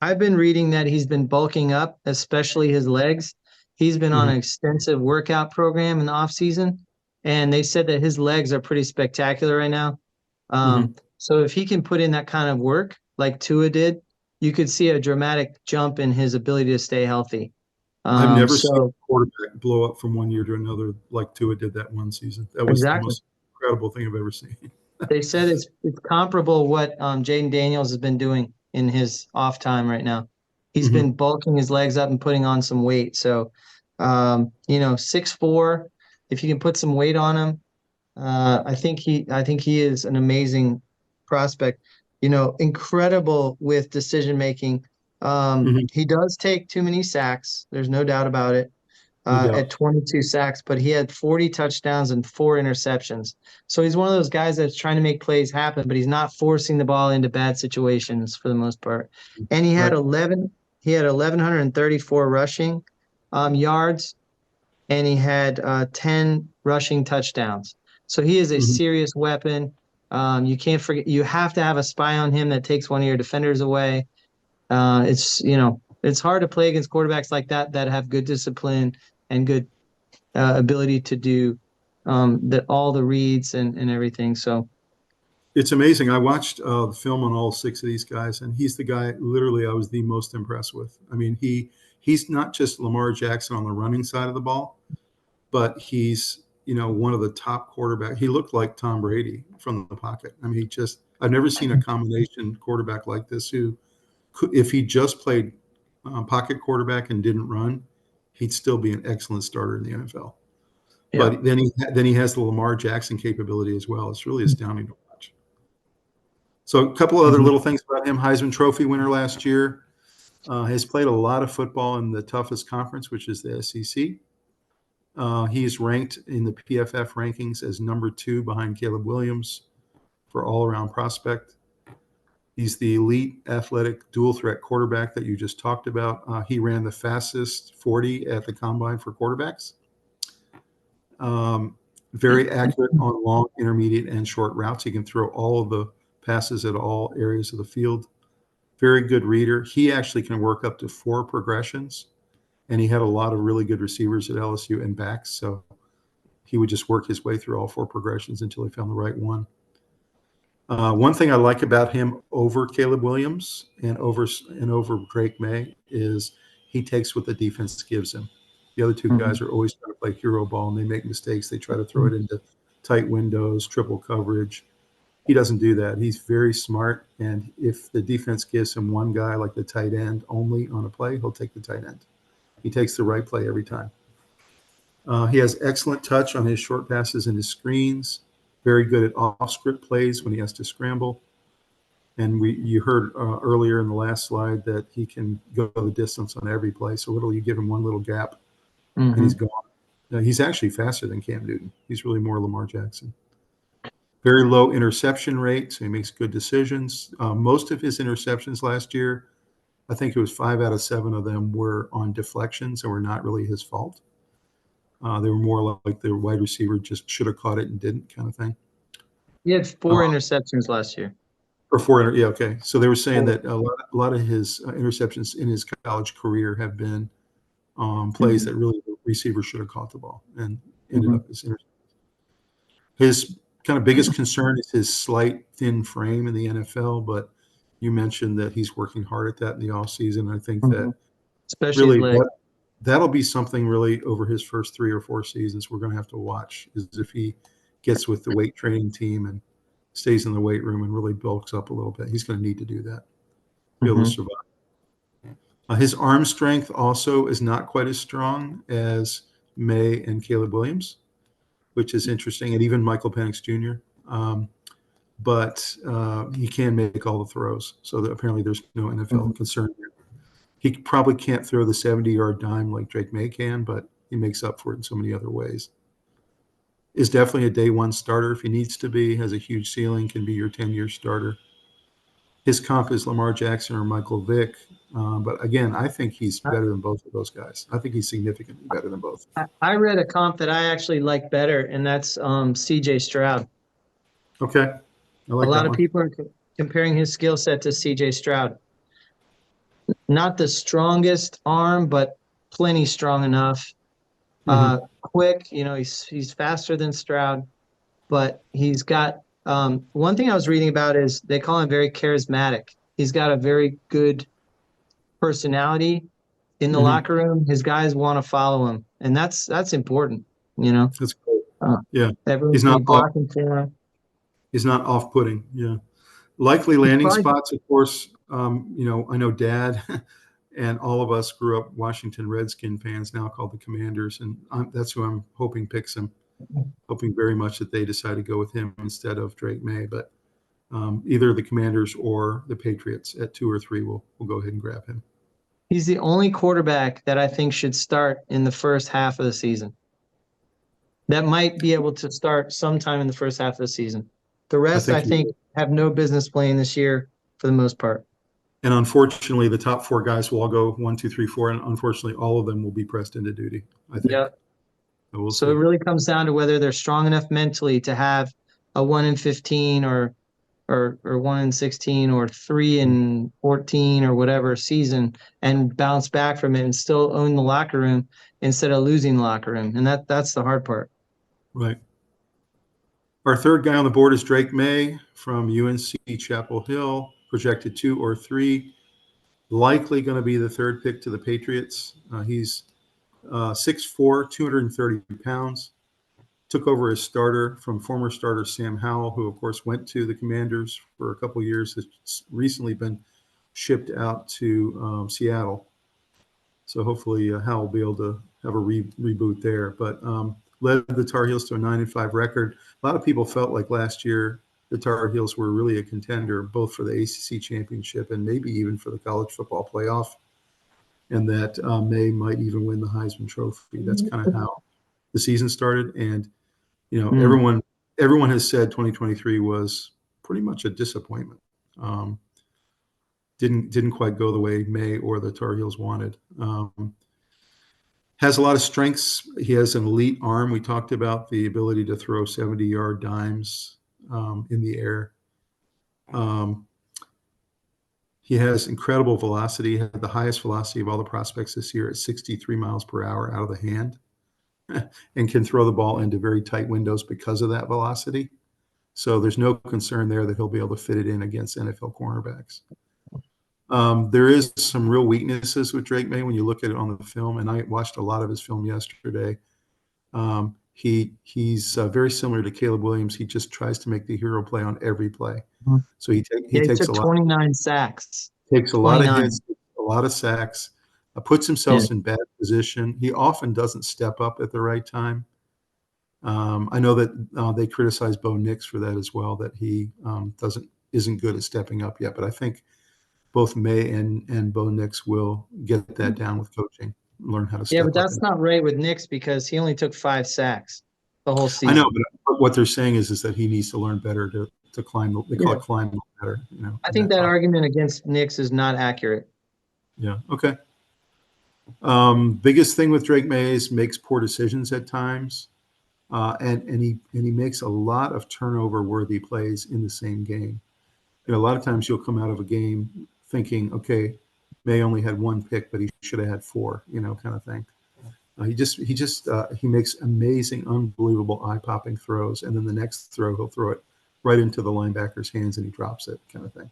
I've been reading that he's been bulking up, especially his legs. He's been on Mhm. an extensive workout program in the off season, and they said that his legs are pretty spectacular right now. Mhm. So if he can put in that kind of work like Tua did, you could see a dramatic jump in his ability to stay healthy. I've never seen So a quarterback blow up from one year to another like Tua did that one season. That was the exactly. most incredible thing I've ever seen. They said it's comparable what Jaden Daniels has been doing in his off time right now. He's been Mhm. bulking his legs up and putting on some weight. So, 6'4", if you can put some weight on him, I think he is an amazing prospect. Incredible with decision making. Mhm. He does take too many sacks. There's no doubt about it. No At doubt. 22 sacks, but he had 40 touchdowns and 4 interceptions. So he's one of those guys that's trying to make plays happen, but he's not forcing the ball into bad situations for the most part. And Right. he had 1134 rushing yards, and he had 10 rushing touchdowns. So he is a Mhm. serious weapon. You can't forget, you have to have a spy on him that takes one of your defenders away. It's hard to play against quarterbacks like that have good discipline and good ability to do all the reads and everything. So It's amazing. I watched the film on all 6 of these guys, and he's the guy literally I was the most impressed with. I mean, he's not just Lamar Jackson on the running side of the ball, but he's one of the top quarterback. He looked like Tom Brady from the pocket. I mean, I've never seen a combination quarterback like this who if he just played pocket quarterback and didn't run, he'd still be an excellent starter in the NFL. yeah. But then he has the Lamar Jackson capability as well. It's really astounding to watch. So a couple of other Mhm. little things about him: Heisman Trophy winner last year. Has played a lot of football in the toughest conference, which is the SEC. He's ranked in the PFF rankings as number 2 behind Caleb Williams for all-around prospect. He's the elite athletic dual threat quarterback that you just talked about. He ran the fastest 40 at the combine for quarterbacks. Very accurate on long, intermediate, and short routes. He can throw all of the passes at all areas of the field. very good reader. He actually can work up to 4 progressions, and he had a lot of really good receivers at LSU and backs. So he would just work his way through all 4 progressions until he found the right one. One thing I like about him over Caleb Williams and over Drake May is he takes what the defense gives him. The other 2 guys are always trying to play hero ball, and they make mistakes. They try to throw it into tight windows, triple coverage. He doesn't do that. He's very smart, and if the defense gives him one guy like the tight end only on a play, he'll take the tight end. He takes the right play every time. He has excellent touch on his short passes and his screens. Very good at off-script plays when he has to scramble. And you heard earlier in the last slide that he can go the distance on every play. So literally, you give him one little gap, and he's gone. He's actually faster than Cam Newton. He's really more Lamar Jackson. Very low interception rate, so he makes good decisions. Most of his interceptions last year, I think it was 5 out of 7 of them were on deflections and were not really his fault. They were more like the wide receiver just should have caught it and didn't, kind of thing. He had 4 interceptions last year. Or 4, yeah, okay. So they were saying that a lot of his interceptions in his college career have been plays that really the receiver should have caught the ball and ended up as interceptions. His kind of biggest concern is his slight, thin frame in the NFL, but you mentioned that he's working hard at that in the offseason. I think that especially really his leg. that'll be something really over his first 3 or 4 seasons we're going to have to watch, is if he gets with the weight training team and stays in the weight room and really bulks up a little bit. He's going to need to do that to be able to survive. His arm strength also is not quite as strong as May and Caleb Williams, which is interesting, and even Michael Penix Jr. But he can make all the throws. So apparently there's no NFL concern here. He probably can't throw the 70-yard dime like Drake May can, but he makes up for it in so many other ways. Is definitely a day 1 starter if he needs to be, has a huge ceiling, can be your 10-year starter. His comp is Lamar Jackson or Michael Vick. But again, I think he's better than both of those guys. I think he's significantly better than both. I read a comp that I actually like better, and that's CJ Stroud. Okay. I like a lot that of one. people are comparing his skill set to CJ Stroud. Not the strongest arm, but plenty strong enough. Quick, he's faster than Stroud, but he's got one thing I was reading about is they call him very charismatic. He's got a very good personality in the locker room. His guys want to follow him, and that's important. That's cool. Yeah. Everyone's blocking for him. He's not off-putting. Yeah. Likely landing spots, of course. I know Dad and all of us grew up Washington Redskin fans, now called the Commanders, and that's who I'm hoping picks him. Hoping very much that they decide to go with him instead of Drake May. But either the Commanders or the Patriots at 2 or 3 will go ahead and grab him. He's the only quarterback that I think should start in the first half of the season. That might be able to start sometime in the first half of the season. The rest, I think have no business playing this year for the most part. And unfortunately, the top 4 guys will all go 1, 2, 3, 4, and unfortunately, all of them will be pressed into duty, I think. Yeah. So it really comes down to whether they're strong enough mentally to have a 1-15 or 1-16 or 3-14 or whatever season and bounce back from it and still own the locker room instead of losing the locker room. And that's the hard part. Right. Our third guy on the board is Drake May from UNC Chapel Hill, projected 2 or 3, likely going to be the 3rd pick to the Patriots. He's 6'4", 230 pounds. Took over as starter from former starter Sam Howell, who, of course, went to the Commanders for a couple of years, has recently been shipped out to Seattle. So hopefully Howell will be able to have a reboot there. But led the Tar Heels to a 9-5 record. A lot of people felt like last year the Tar Heels were really a contender, both for the ACC championship and maybe even for the college football playoff, and that May might even win the Heisman Trophy. That's kind of how the season started. And, everyone has said 2023 was pretty much a disappointment. Didn't quite go the way May or the Tar Heels wanted. Has a lot of strengths. He has an elite arm. We talked about the ability to throw 70-yard dimes in the air. He has incredible velocity. He had the highest velocity of all the prospects this year at 63 miles per hour out of the hand, and can throw the ball into very tight windows because of that velocity. So there's no concern there that he'll be able to fit it in against NFL cornerbacks. There is some real weaknesses with Drake May when you look at it on the film, and I watched a lot of his film yesterday. He's very similar to Caleb Williams. He just tries to make the hero play on every play. Mhm. So he Yeah, he takes took a lot 29 sacks. takes a lot of 29. hits, a lot of sacks, puts Yeah. himself in bad position. He often doesn't step up at the right time. I know that they criticize Bo Nix for that as well, that he isn't good at stepping up yet. But I think both May and Bo Nix will get that down with coaching, learn how to Yeah, but step up. that's not right with Nix because he only took 5 sacks the whole I know, season. but what they're saying is that he needs to learn better to climb. They call Yeah. it climb better, I in think that that pocket. argument against Nix is not accurate. Yeah. Okay. Biggest thing with Drake May is makes poor decisions at times, and he makes a lot of turnover worthy plays in the same game. A lot of times you'll come out of a game thinking, okay, May only had 1 pick, but he should have had 4, kind of thing. He makes amazing, unbelievable, eye-popping throws, and then the next throw he'll throw it right into the linebacker's hands and he drops it, kind of thing.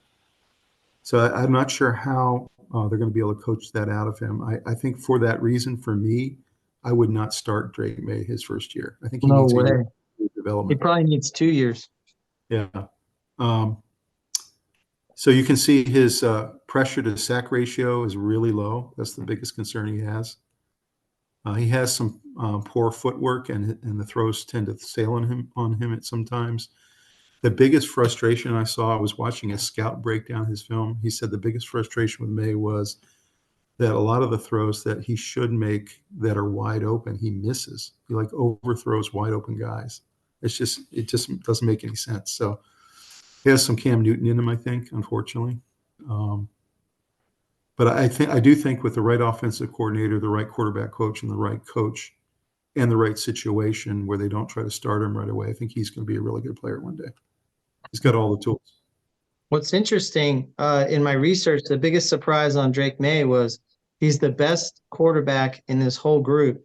So I'm not sure how they're going to be able to coach that out of him. I think for that reason, for me, I would not start Drake May his first year. I think he No needs a year way. of He development. probably needs 2 years. Yeah. So you can see his pressure to sack ratio is really low. That's the biggest concern he has. He has some poor footwork, and the throws tend to sail on him at sometimes. The biggest frustration I saw, I was watching a scout break down his film. He said the biggest frustration with May was that a lot of the throws that he should make that are wide open, he misses. He like overthrows wide open guys. It just doesn't make any sense. So he has some Cam Newton in him, I think, unfortunately. Um, but I do think with the right offensive coordinator, the right quarterback coach, and the right coach, and the right situation where they don't try to start him right away, I think he's going to be a really good player one day. He's got all the tools. What's interesting in my research, the biggest surprise on Drake May was he's the best quarterback in this whole group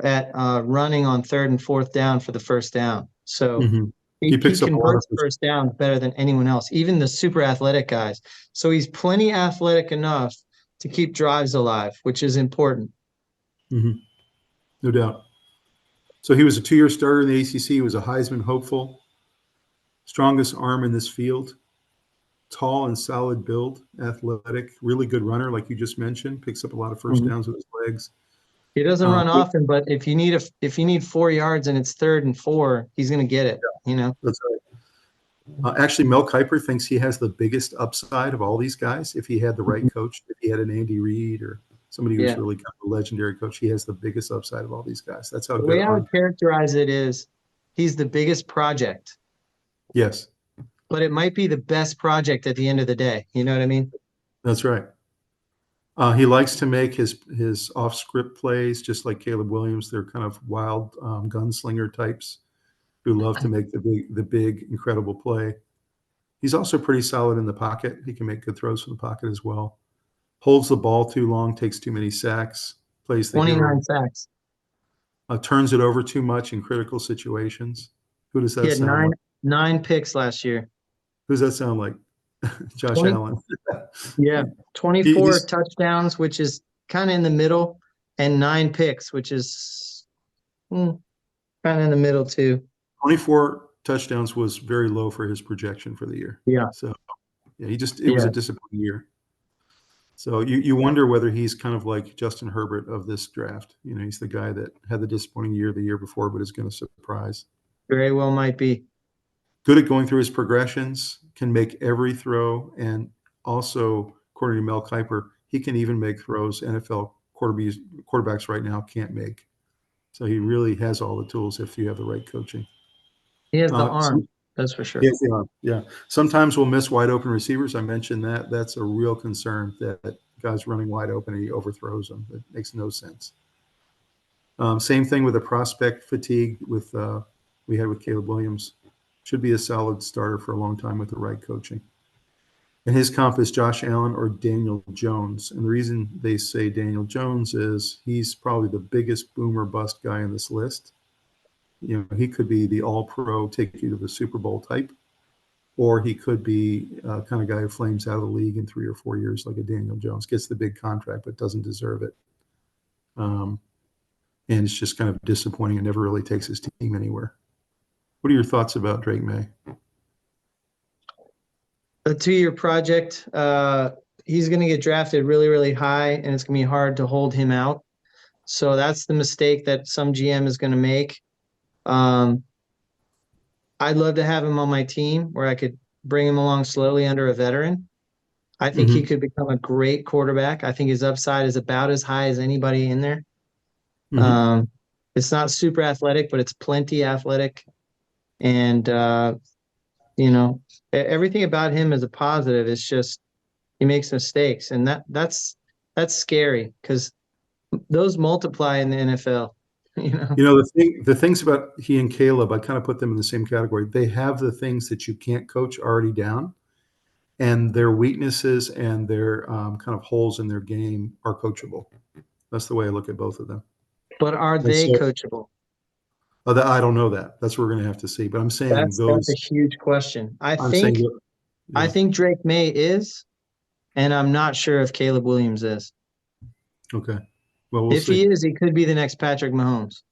at running on 3rd and 4th down for the first down. So Mm-hmm. he He picks up a lot of converts first downs better than anyone else, even the super athletic guys. So he's plenty athletic enough to keep drives alive, which is important. Mm-hmm. No doubt. So he was a 2-year starter in the ACC. He was a Heisman hopeful, strongest arm in this field, tall and solid build, athletic, really good runner, like you just mentioned. Picks up a lot of first downs with his legs. He doesn't run often, but if you need 4 yards and it's 3rd and 4, he's going to get it. That's right. Actually, Mel Kiper thinks he has the biggest upside of all these guys. If he had the right coach, if he had an Andy Reid or somebody who's really kind of a legendary coach, he has the biggest upside of all these guys. That's how The good way I arm. would characterize it is he's the biggest project, Yes, but it might be the best project at the end of the day. You know what I mean? that's right. He likes to make his off script plays, just like Caleb Williams. They're kind of wild gunslinger types who love to make the big, incredible play. He's also pretty solid in the pocket. He can make good throws from the pocket as well. Holds the ball too long, takes too many sacks, plays the 29 hero, sacks. turns it over too much in critical situations. Who does He that had sound like? nine picks last year. Who does that sound like? Josh 20, Allen. yeah, 24 He's touchdowns, which is kind of in the middle, and 9 picks, which is kind of in the middle too. 24 touchdowns was very low for his projection for the year. Yeah. So yeah, it was a disappointing year. So you wonder whether he's kind of like Justin Herbert of this draft. He's the guy that had the disappointing year the year before, but is going to surprise. Very well might be. Good at going through his progressions, can make every throw, and also, according to Mel Kiper, he can even make throws NFL quarterbacks right now can't make. So he really has all the tools if you have the right coaching. He has the arm, that's for sure. Yes, yeah. Sometimes we'll miss wide open receivers. I mentioned that. That's a real concern that guys running wide open and he overthrows them. It makes no sense. Same thing with the prospect fatigue we had with Caleb Williams. Should be a solid starter for a long time with the right coaching. And his comp is Josh Allen or Daniel Jones. And the reason they say Daniel Jones is he's probably the biggest boomer bust guy in this list. He could be the all-pro, take you to the Super Bowl type, or he could be kind of guy who flames out of the league in 3 or 4 years, like a Daniel Jones, gets the big contract but doesn't deserve it. And it's just kind of disappointing and never really takes his team anywhere. What are your thoughts about Drake May? A 2-year project. He's going to get drafted really, really high, and it's going to be hard to hold him out. So that's the mistake that some GM is going to make. I'd love to have him on my team where I could bring him along slowly under a veteran. I think he could become a great quarterback. I think his upside is about as high as anybody in there. It's not super athletic, but it's plenty athletic. And, everything about him is a positive. It's just he makes mistakes. And that's scary because those multiply in the NFL. The things about he and Caleb, I kind of put them in the same category. They have the things that you can't coach already down, and their weaknesses and their kind of holes in their game are coachable. That's the way I look at both of them. But are they coachable? I don't know that. That's what we're going to have to see. But I'm saying that's a huge question. I think Drake May is, and I'm not sure if Caleb Williams is. Okay. Well, we'll if see. he is, he could be the next Patrick Mahomes.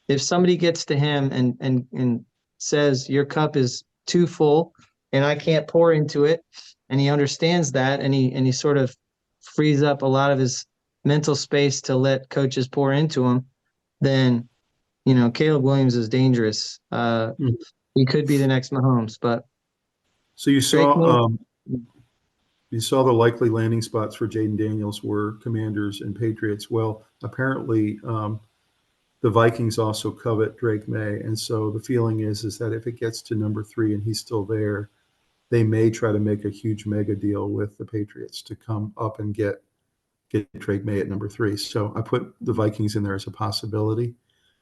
If somebody gets to him and says your cup is too full and I can't pour into it, and he understands that, and he sort of frees up a lot of his mental space to let coaches pour into him, then Caleb Williams is dangerous. He could be the next Mahomes, but so you saw the likely landing spots for Jaden Daniels were Commanders and Patriots. Well, apparently the Vikings also covet Drake May, and so the feeling is that if it gets to number 3 and he's still there, they may try to make a huge mega deal with the Patriots to come up and get Drake May at number 3. So I put the Vikings in there as a possibility.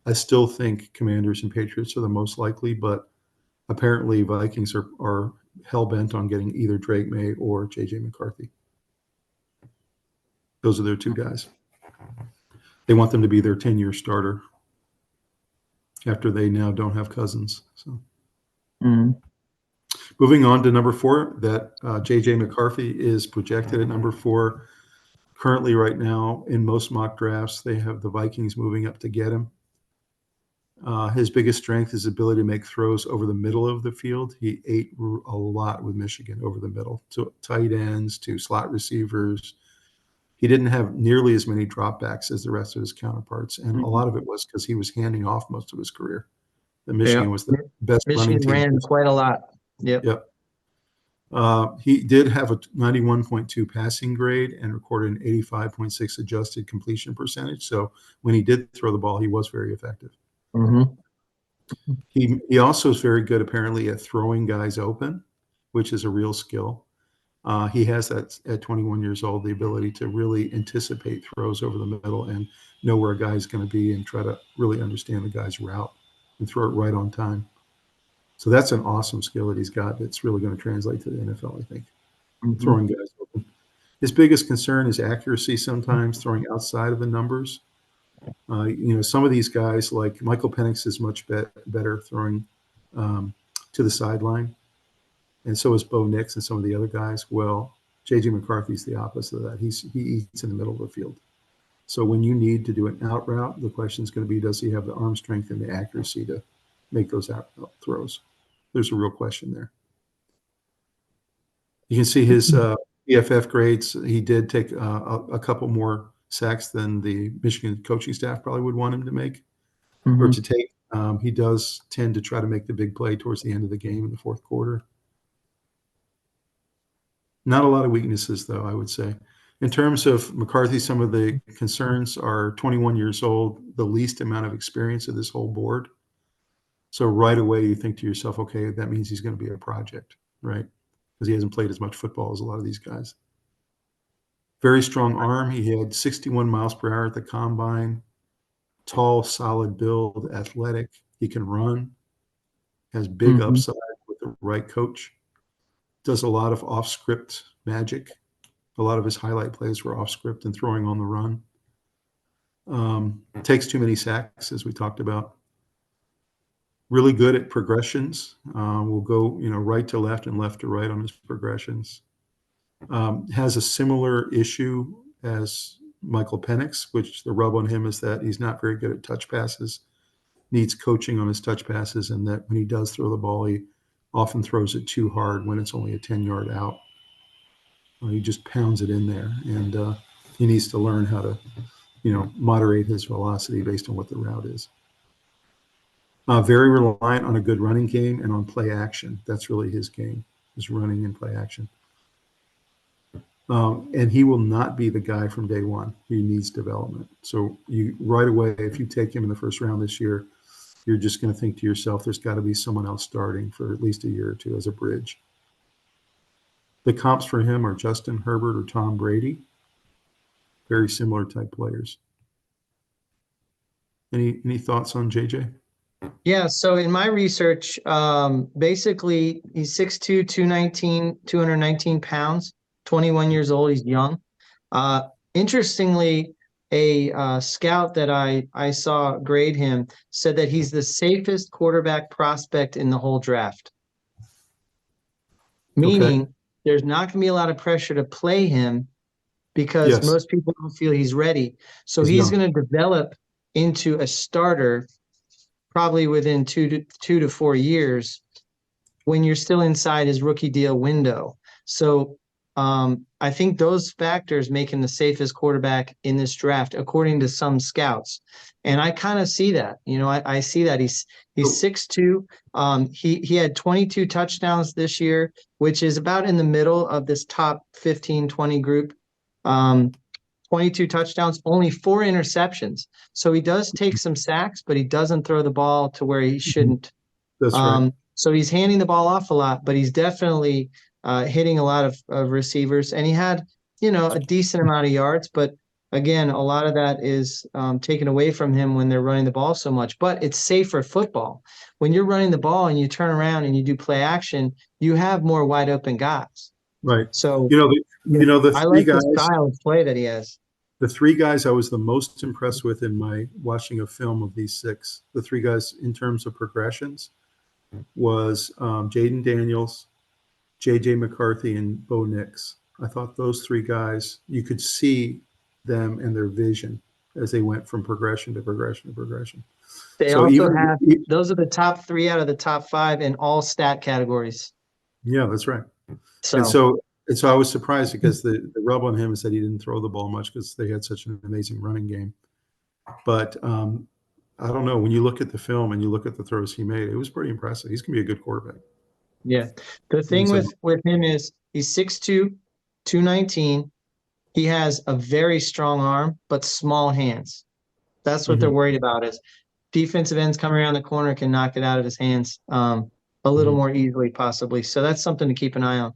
I still think Commanders and Patriots are the most likely, but apparently Vikings are hell-bent on getting either Drake May or J.J. McCarthy. Those are their two guys. They want them to be their 10-year starter after they now don't have Cousins. So, Moving on to number 4, that J.J. McCarthy is projected at number 4. Currently, right now, in most mock drafts, they have the Vikings moving up to get him. His biggest strength is ability to make throws over the middle of the field. He ate a lot with Michigan over the middle, to tight ends, to slot receivers. He didn't have nearly as many dropbacks as the rest of his counterparts, and a lot of it was because he was handing off most of his career. And Michigan was the best running team. Michigan ran quite a lot. Yep. He did have a 91.2 passing grade and recorded an 85.6 adjusted completion percentage. So when he did throw the ball, he was very effective. He also is very good, apparently, at throwing guys open, which is a real skill. He has that at 21 years old, the ability to really anticipate throws over the middle and know where a guy's going to be and try to really understand the guy's route and throw it right on time. So that's an awesome skill that he's got that's really going to translate to the NFL, I think, throwing guys open. His biggest concern is accuracy sometimes, throwing outside of the numbers. Some of these guys, like Michael Penix, is much better throwing to the sideline. And so is Bo Nix and some of the other guys. Well, J.J. McCarthy's the opposite of that. He eats in the middle of the field. So when you need to do an out route, the question is going to be, does he have the arm strength and the accuracy to make those out throws? There's a real question there. You can see his EFF grades. He did take a couple more sacks than the Michigan coaching staff probably would want him to make or to take. He does tend to try to make the big play towards the end of the game in the fourth quarter. Not a lot of weaknesses, though, I would say. In terms of McCarthy, some of the concerns are 21 years old, the least amount of experience of this whole board. So right away you think to yourself, okay, that means he's going to be a project, right? Because he hasn't played as much football as a lot of these guys. Very strong arm. He had 61 miles per hour at the combine. Tall, solid build, athletic. He can run. Has big upside with the right coach. does a lot of off script magic. A lot of his highlight plays were off script and throwing on the run. Takes too many sacks, as we talked about. Really good at progressions. Will go, right to left and left to right on his progressions. Has a similar issue as Michael Penix, which the rub on him is that he's not very good at touch passes. Needs coaching on his touch passes, and that when he does throw the ball, he often throws it too hard when it's only a 10-yard out. He just pounds it in there, and he needs to learn how to, moderate his velocity based on what the route is. Very reliant on a good running game and on play action. That's really his game, is running and play action. And he will not be the guy from day one. He needs development. So you right away, if you take him in the first round this year, you're just going to think to yourself, there's got to be someone else starting for at least a year or two as a bridge. The comps for him are Justin Herbert or Tom Brady. Very similar type players. Any thoughts on JJ? Yeah, so in my research, basically he's 6'2", 219 pounds, 21 years old. He's young. Interestingly, a scout that I saw grade him said that he's the safest quarterback prospect in the whole draft. Meaning there's not going to be a lot of pressure to play him because most people don't feel he's ready. So he's going to develop into a starter probably within 2 to 4 years when you're still inside his rookie deal window. So I think those factors make him the safest quarterback in this draft, according to some scouts. And I kind of see that. I see that he's 6'2". He had 22 touchdowns this year, which is about in the middle of this top 15, 20 group. 22 touchdowns, only 4 interceptions. So he does take some sacks, but he doesn't throw the ball to where he shouldn't. That's right. So he's handing the ball off a lot, but he's definitely hitting a lot of receivers. And he had, a decent amount of yards, but again, a lot of that is taken away from him when they're running the ball so much. But it's safer football. When you're running the ball and you turn around and you do play action, you have more wide open guys. Right. So the I three like guys, the style of play that he has. The 3 guys I was the most impressed with in my watching a film of these 6, the 3 guys in terms of progressions, was Jaden Daniels, J.J. McCarthy, and Bo Nix. I thought those 3 guys, you could see them and their vision as they went from progression to progression to progression. They also have, those are the top 3 out of the top 5 in all stat categories. Yeah, that's right. And so I was surprised because the rub on him is that he didn't throw the ball much because they had such an amazing running game. But I don't know. When you look at the film and you look at the throws he made, it was pretty impressive. He's going to be a good quarterback. Yeah. The thing with him is he's 6'2", 219. He has a very strong arm, but small hands. That's what they're worried about, is defensive ends coming around the corner can knock it out of his hands a little more easily, possibly. So that's something to keep an eye on.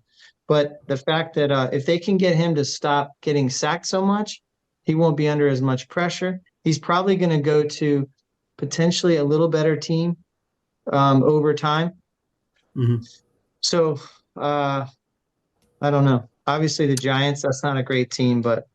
But the fact that if they can get him to stop getting sacked so much, he won't be under as much pressure. He's probably going to go to potentially a little better team over time. So I don't know. Obviously, the Giants, that's not a great team, but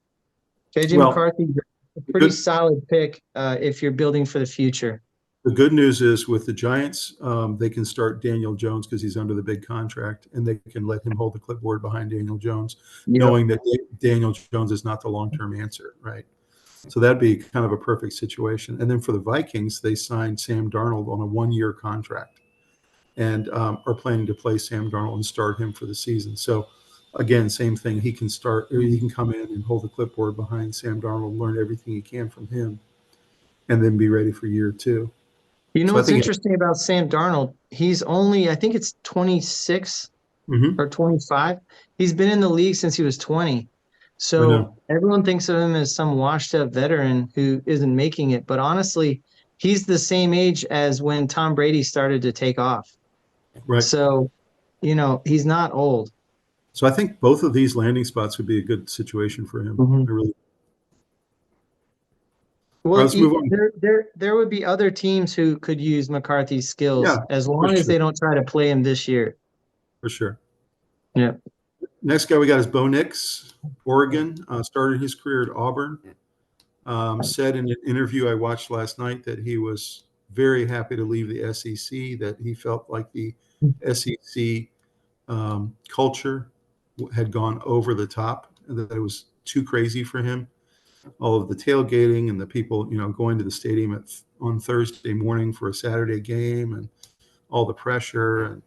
J.J. McCarthy, a pretty solid pick if you're building for the future. The good news is with the Giants, they can start Daniel Jones because he's under the big contract, and they can let him hold the clipboard behind Daniel Jones, knowing that Daniel Jones is not the long-term answer, right? So that'd be kind of a perfect situation. And then for the Vikings, they signed Sam Darnold on a 1-year contract and are planning to play Sam Darnold and start him for the season. So again, same thing. He can come in and hold the clipboard behind Sam Darnold, learn everything he can from him, and then be ready for year 2. What's interesting about Sam Darnold? He's only, I think it's 26 or 25. He's been in the league since he was 20. So everyone thinks of him as some washed up veteran who isn't making it. But honestly, he's the same age as when Tom Brady started to take off. Right. So, he's not old. So I think both of these landing spots would be a good situation for him. Well, there would be other teams who could use McCarthy's skills as long as they don't try to play him this year. For sure. Yeah. Next guy we got is Bo Nix, Oregon. Started his career at Auburn. Said in an interview I watched last night that he was very happy to leave the SEC, that he felt like the SEC culture had gone over the top, and that it was too crazy for him. All of the tailgating and the people, going to the stadium on Thursday morning for a Saturday game, and all the pressure, and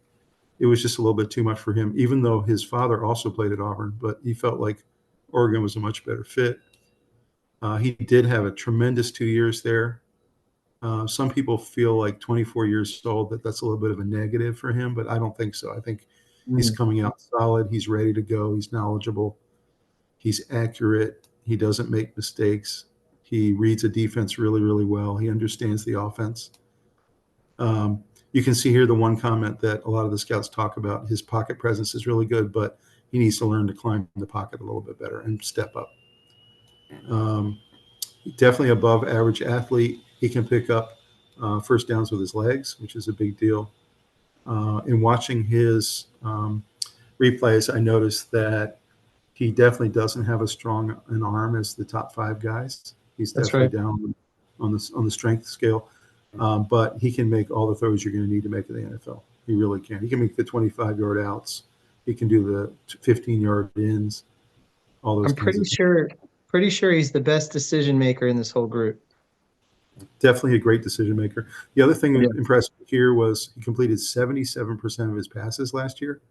it was just a little bit too much for him, even though his father also played at Auburn, but he felt like Oregon was a much better fit. He did have a tremendous 2 years there. Some people feel like 24 years old, that's a little bit of a negative for him, but I don't think so. I think he's coming out solid. He's ready to go. He's knowledgeable. He's accurate. He doesn't make mistakes. He reads a defense really, really well. He understands the offense. You can see here the one comment that a lot of the scouts talk about. His pocket presence is really good, but he needs to learn to climb the pocket a little bit better and step up. Definitely above average athlete. He can pick up first downs with his legs, which is a big deal. In watching his replays, I noticed that he definitely doesn't have as strong an arm as the top 5 guys. He's That's definitely right. down on the strength scale, but he can make all the throws you're going to need to make in the NFL. He really can. He can make the 25-yard outs. He can do the 15-yard ins. All those I'm kinds of things. pretty sure he's the best decision maker in this whole group. Definitely a great decision maker. The other thing Yeah. that impressed me here was he completed 77% of his passes last year.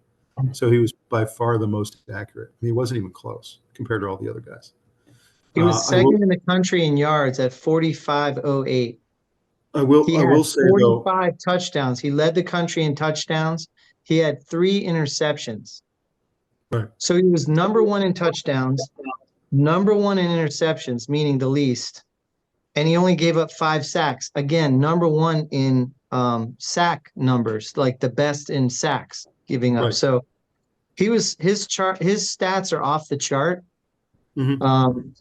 So he was by far the most accurate. I mean, he wasn't even close compared to all the other guys. He was I will second in the country in yards at 45.08. I will He I had will say though, 45 touchdowns. He led the country in touchdowns. He had 3 interceptions. right, So he was number 1 in touchdowns, number 1 in interceptions, meaning the least. And he only gave up 5 sacks. Again, number 1 in sack numbers, like the best in sacks giving up. right. So his stats are off the chart. Hmm.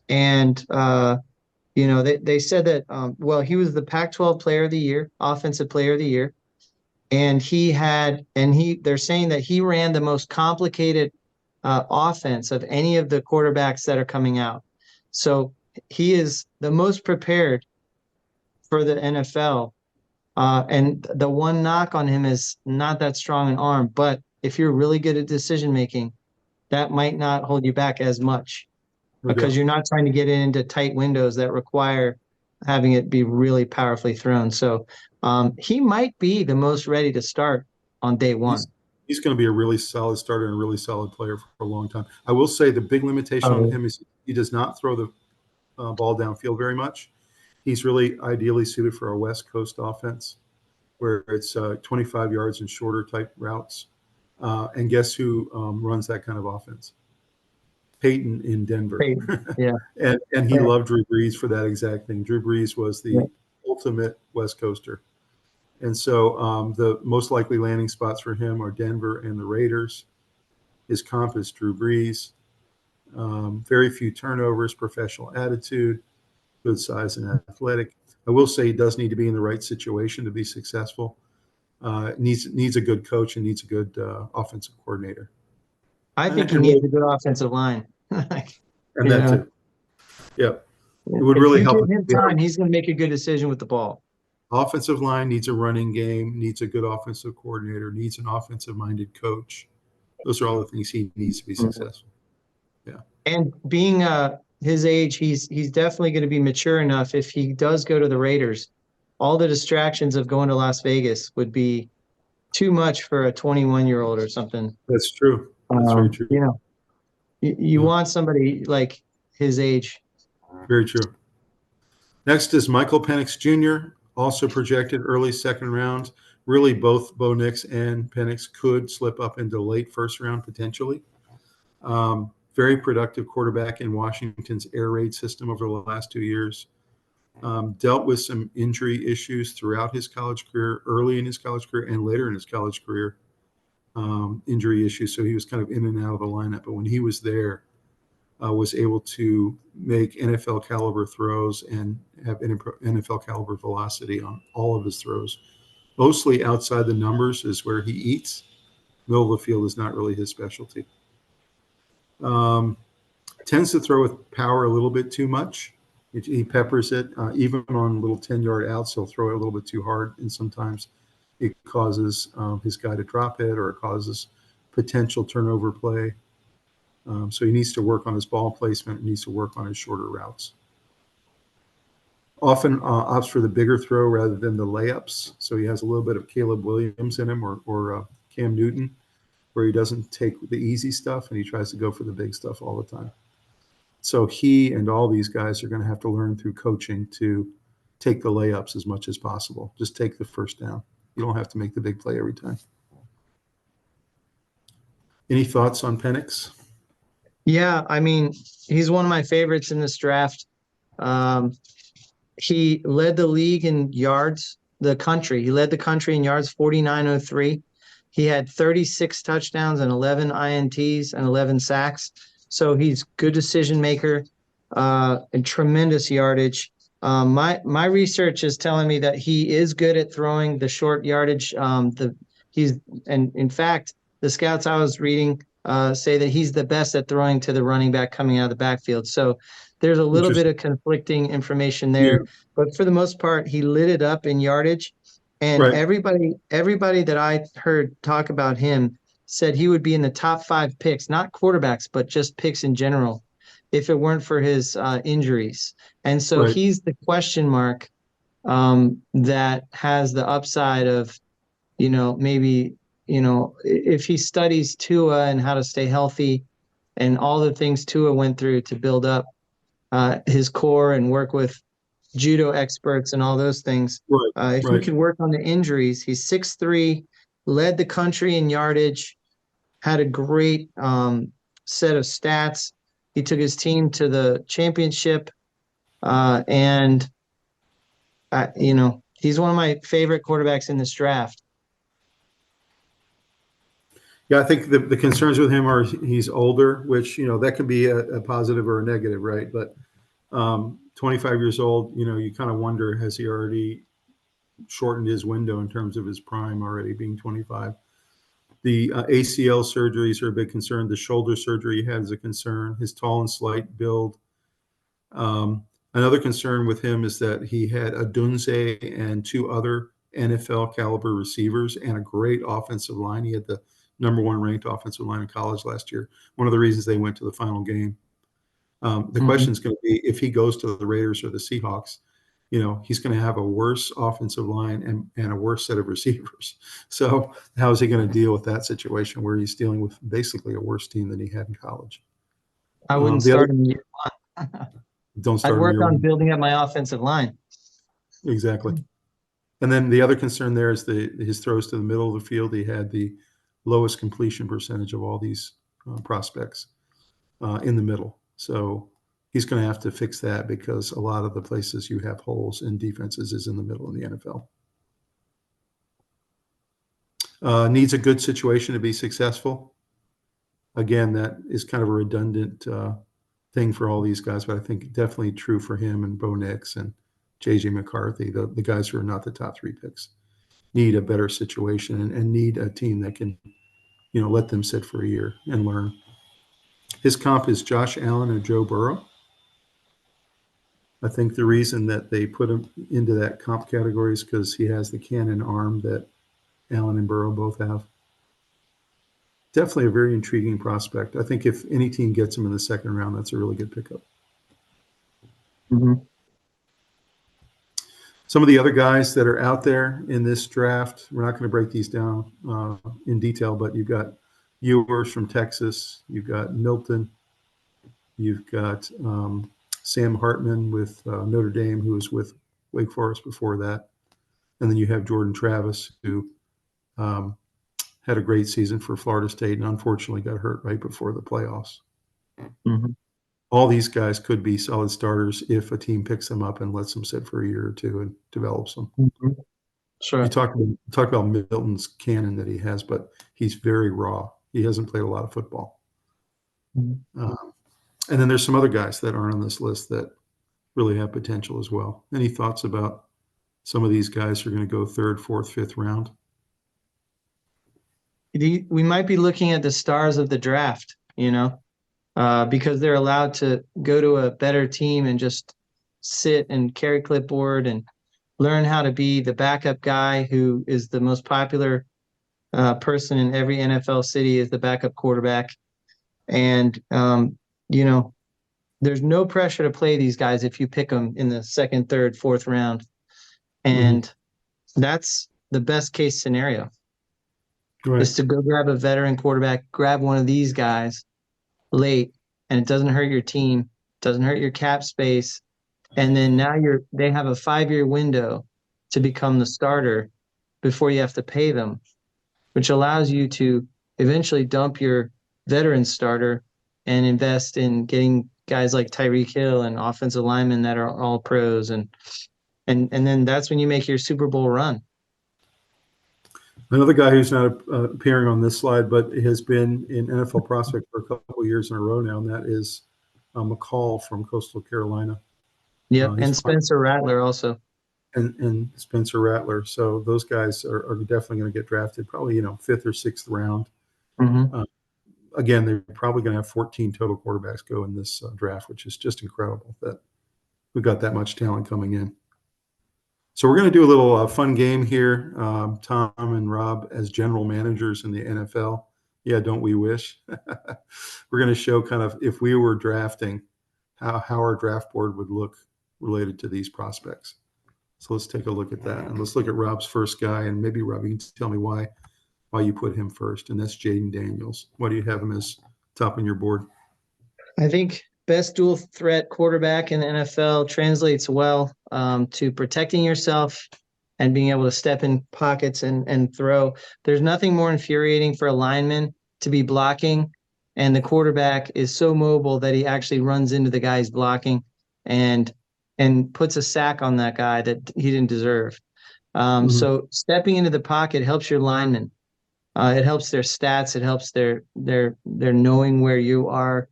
They said that he was the Pac-12 Player of the Year, Offensive Player of the Year, and they're saying that he ran the most complicated offense of any of the quarterbacks that are coming out. So he is the most prepared for the NFL. And the one knock on him is not that strong an arm, but if you're really good at decision making, that might not hold you back as much No because doubt. you're not trying to get into tight windows that require having it be really powerfully thrown. So he might be the most ready to start on day one. He's going to be a really solid starter and a really solid player for a long time. I will say the big limitation on Oh, him is he does not throw the ball downfield very much. He's really ideally suited for a West Coast offense where it's 25 yards and shorter type routes. And guess who runs that kind of offense? Peyton in Denver. great. Yeah. and he Yeah. loved Drew Brees for that exact thing. Drew Brees was Yeah. the ultimate West Coaster. And so the most likely landing spots for him are Denver and the Raiders. His comp is Drew Brees. Very few turnovers, professional attitude, good size and athletic. I will say he does need to be in the right situation to be successful. Needs a good coach and needs a good offensive coordinator. I think he And needs really, a good offensive line. and You that know, too. Yeah. It would if really you help give if him we time, have he's going to make a good decision with the ball. offensive line needs a running game, needs a good offensive coordinator, needs an offensive minded coach. Those are all the things he needs to be successful. Yeah. And being his age, he's definitely going to be mature enough. If he does go to the Raiders, all the distractions of going to Las Vegas would be too much for a 21-year-old or something. That's true. That's very true. You Yeah, want somebody like his age. very true. Next is Michael Penix Jr., also projected early second round. Really, both Bo Nix and Penix could slip up into late first round potentially. Very productive quarterback in Washington's air raid system over the last 2 years. Dealt with some injury issues throughout his college career, early in his college career and later in his college career. Injury issues, so he was kind of in and out of the lineup. But when he was there, was able to make NFL caliber throws and have NFL caliber velocity on all of his throws. Mostly outside the numbers is where he eats, Middle of the field is not really his specialty. Um, Tends to throw with power a little bit too much. He peppers it, even on little 10-yard outs. He'll throw it a little bit too hard, and sometimes it causes his guy to drop it, or it causes potential turnover play. So he needs to work on his ball placement. He needs to work on his shorter routes. Often opts for the bigger throw rather than the layups. So he has a little bit of Caleb Williams in him, or Cam Newton, where he doesn't take the easy stuff and he tries to go for the big stuff all the time. So he and all these guys are going to have to learn through coaching to take the layups as much as possible. Just take the first down. You don't have to make the big play every time. Any thoughts on Penix? Yeah, I mean, he's one of my favorites in this draft. Um, he led the league in yards, the country. He led the country in yards, 4903. He had 36 touchdowns and 11 INTs and 11 sacks. So he's good decision maker, and tremendous yardage. My research is telling me that he is good at throwing the short yardage. And in fact, the scouts I was reading say that he's the best at throwing to the running back coming out of the backfield. So there's a little bit of conflicting information there, Yeah. but for the most part, he lit it up in yardage. And Right. everybody that I heard talk about him said he would be in the top 5 picks, not quarterbacks, but just picks in general, if it weren't for his injuries. And so Right. he's the question mark that has the upside of, maybe, if he studies Tua and how to stay healthy and all the things Tua went through to build up his core and work with judo experts and all those things. Right. If he Right. could work on the injuries, he's 6'3", led the country in yardage, had a great set of stats. He took his team to the championship, and he's one of my favorite quarterbacks in this draft. Yeah, I think the concerns with him are he's older, which, that can be a positive or a negative, right? But 25 years old, you kind of wonder, has he already shortened his window in terms of his prime already being 25? The ACL surgeries are a big concern. The shoulder surgery he had is a concern. His tall and slight build. Another concern with him is that he had Adunze and 2 other NFL caliber receivers and a great offensive line. He had the #1 ranked offensive line in college last year. One of the reasons they went to the final game. The question is going to be, if he goes to the Raiders or the Seahawks, he's going to have a worse offensive line and a worse set of receivers. So how is he going to deal with that situation where he's dealing with basically a worse team than he had in college? I wouldn't start him year one. Don't I'd start him work year on one. building up my offensive line. Exactly. And then the other concern there is his throws to the middle of the field. He had the lowest completion percentage of all these prospects in the middle. So he's going to have to fix that, because a lot of the places you have holes in defenses is in the middle in the NFL. Needs a good situation to be successful. Again, that is kind of a redundant thing for all these guys, but I think definitely true for him and Bo Nix and J.J. McCarthy, the guys who are not the top 3 picks. Need a better situation and need a team that can, let them sit for a year and learn. His comp is Josh Allen and Joe Burrow. I think the reason that they put him into that comp category is because he has the cannon arm that Allen and Burrow both have. Definitely a very intriguing prospect. I think if any team gets him in the 2nd round, that's a really good pickup. Mm-hmm. Some of the other guys that are out there in this draft, we're not going to break these down in detail, but you've got Ewers from Texas, you've got Milton, you've got Sam Hartman with Notre Dame, who was with Wake Forest before that, and then you have Jordan Travis, who had a great season for Florida State and unfortunately got hurt right before the playoffs. Mm-hmm. All these guys could be solid starters if a team picks them up and lets them sit for a year or 2 and develops them. Mm-hmm. Sure. You talk about Milton's cannon that he has, but he's very raw. He hasn't played a lot of football. Mm-hmm. And then there's some other guys that aren't on this list that really have potential as well. Any thoughts about some of these guys who are going to go 3rd, 4th, 5th round? we might be looking at the stars of the draft, because they're allowed to go to a better team and just sit and carry clipboard and learn how to be the backup guy who is the most popular person in every NFL city is the backup quarterback. And, there's no pressure to play these guys if you pick them in the second, third, fourth round. And that's the best case scenario Right. is to go grab a veteran quarterback, grab one of these guys late, and it doesn't hurt your team, doesn't hurt your cap space. And then now they have a 5-year window to become the starter before you have to pay them, which allows you to eventually dump your veteran starter and invest in getting guys like Tyreek Hill and offensive linemen that are all pros. And then that's when you make your Super Bowl run. Another guy who's not appearing on this slide, but has been in NFL prospect for a couple of years in a row now, and that is McCall from Coastal Carolina. Yep, and Spencer Rattler also. And Spencer Rattler. So those guys are definitely going to get drafted, probably 5th or 6th round. Again, they're probably going to have 14 total quarterbacks go in this draft, which is just incredible that we've got that much talent coming in. So we're going to do a little fun game here. Tom and Rob as general managers in the NFL. Yeah, don't we wish? We're going to show kind of if we were drafting, how our draft board would look related to these prospects. So let's take a look at that. And let's look at Rob's first guy. And maybe, Rob, you can tell me why you put him first. And that's Jayden Daniels. Why do you have him as top on your board? I think best dual threat quarterback in the NFL translates well to protecting yourself and being able to step in pockets and throw. There's nothing more infuriating for a lineman to be blocking, and the quarterback is so mobile that he actually runs into the guy he's blocking and puts a sack on that guy that he didn't deserve. So stepping into the pocket helps your lineman. It helps their stats. It helps their knowing where you are.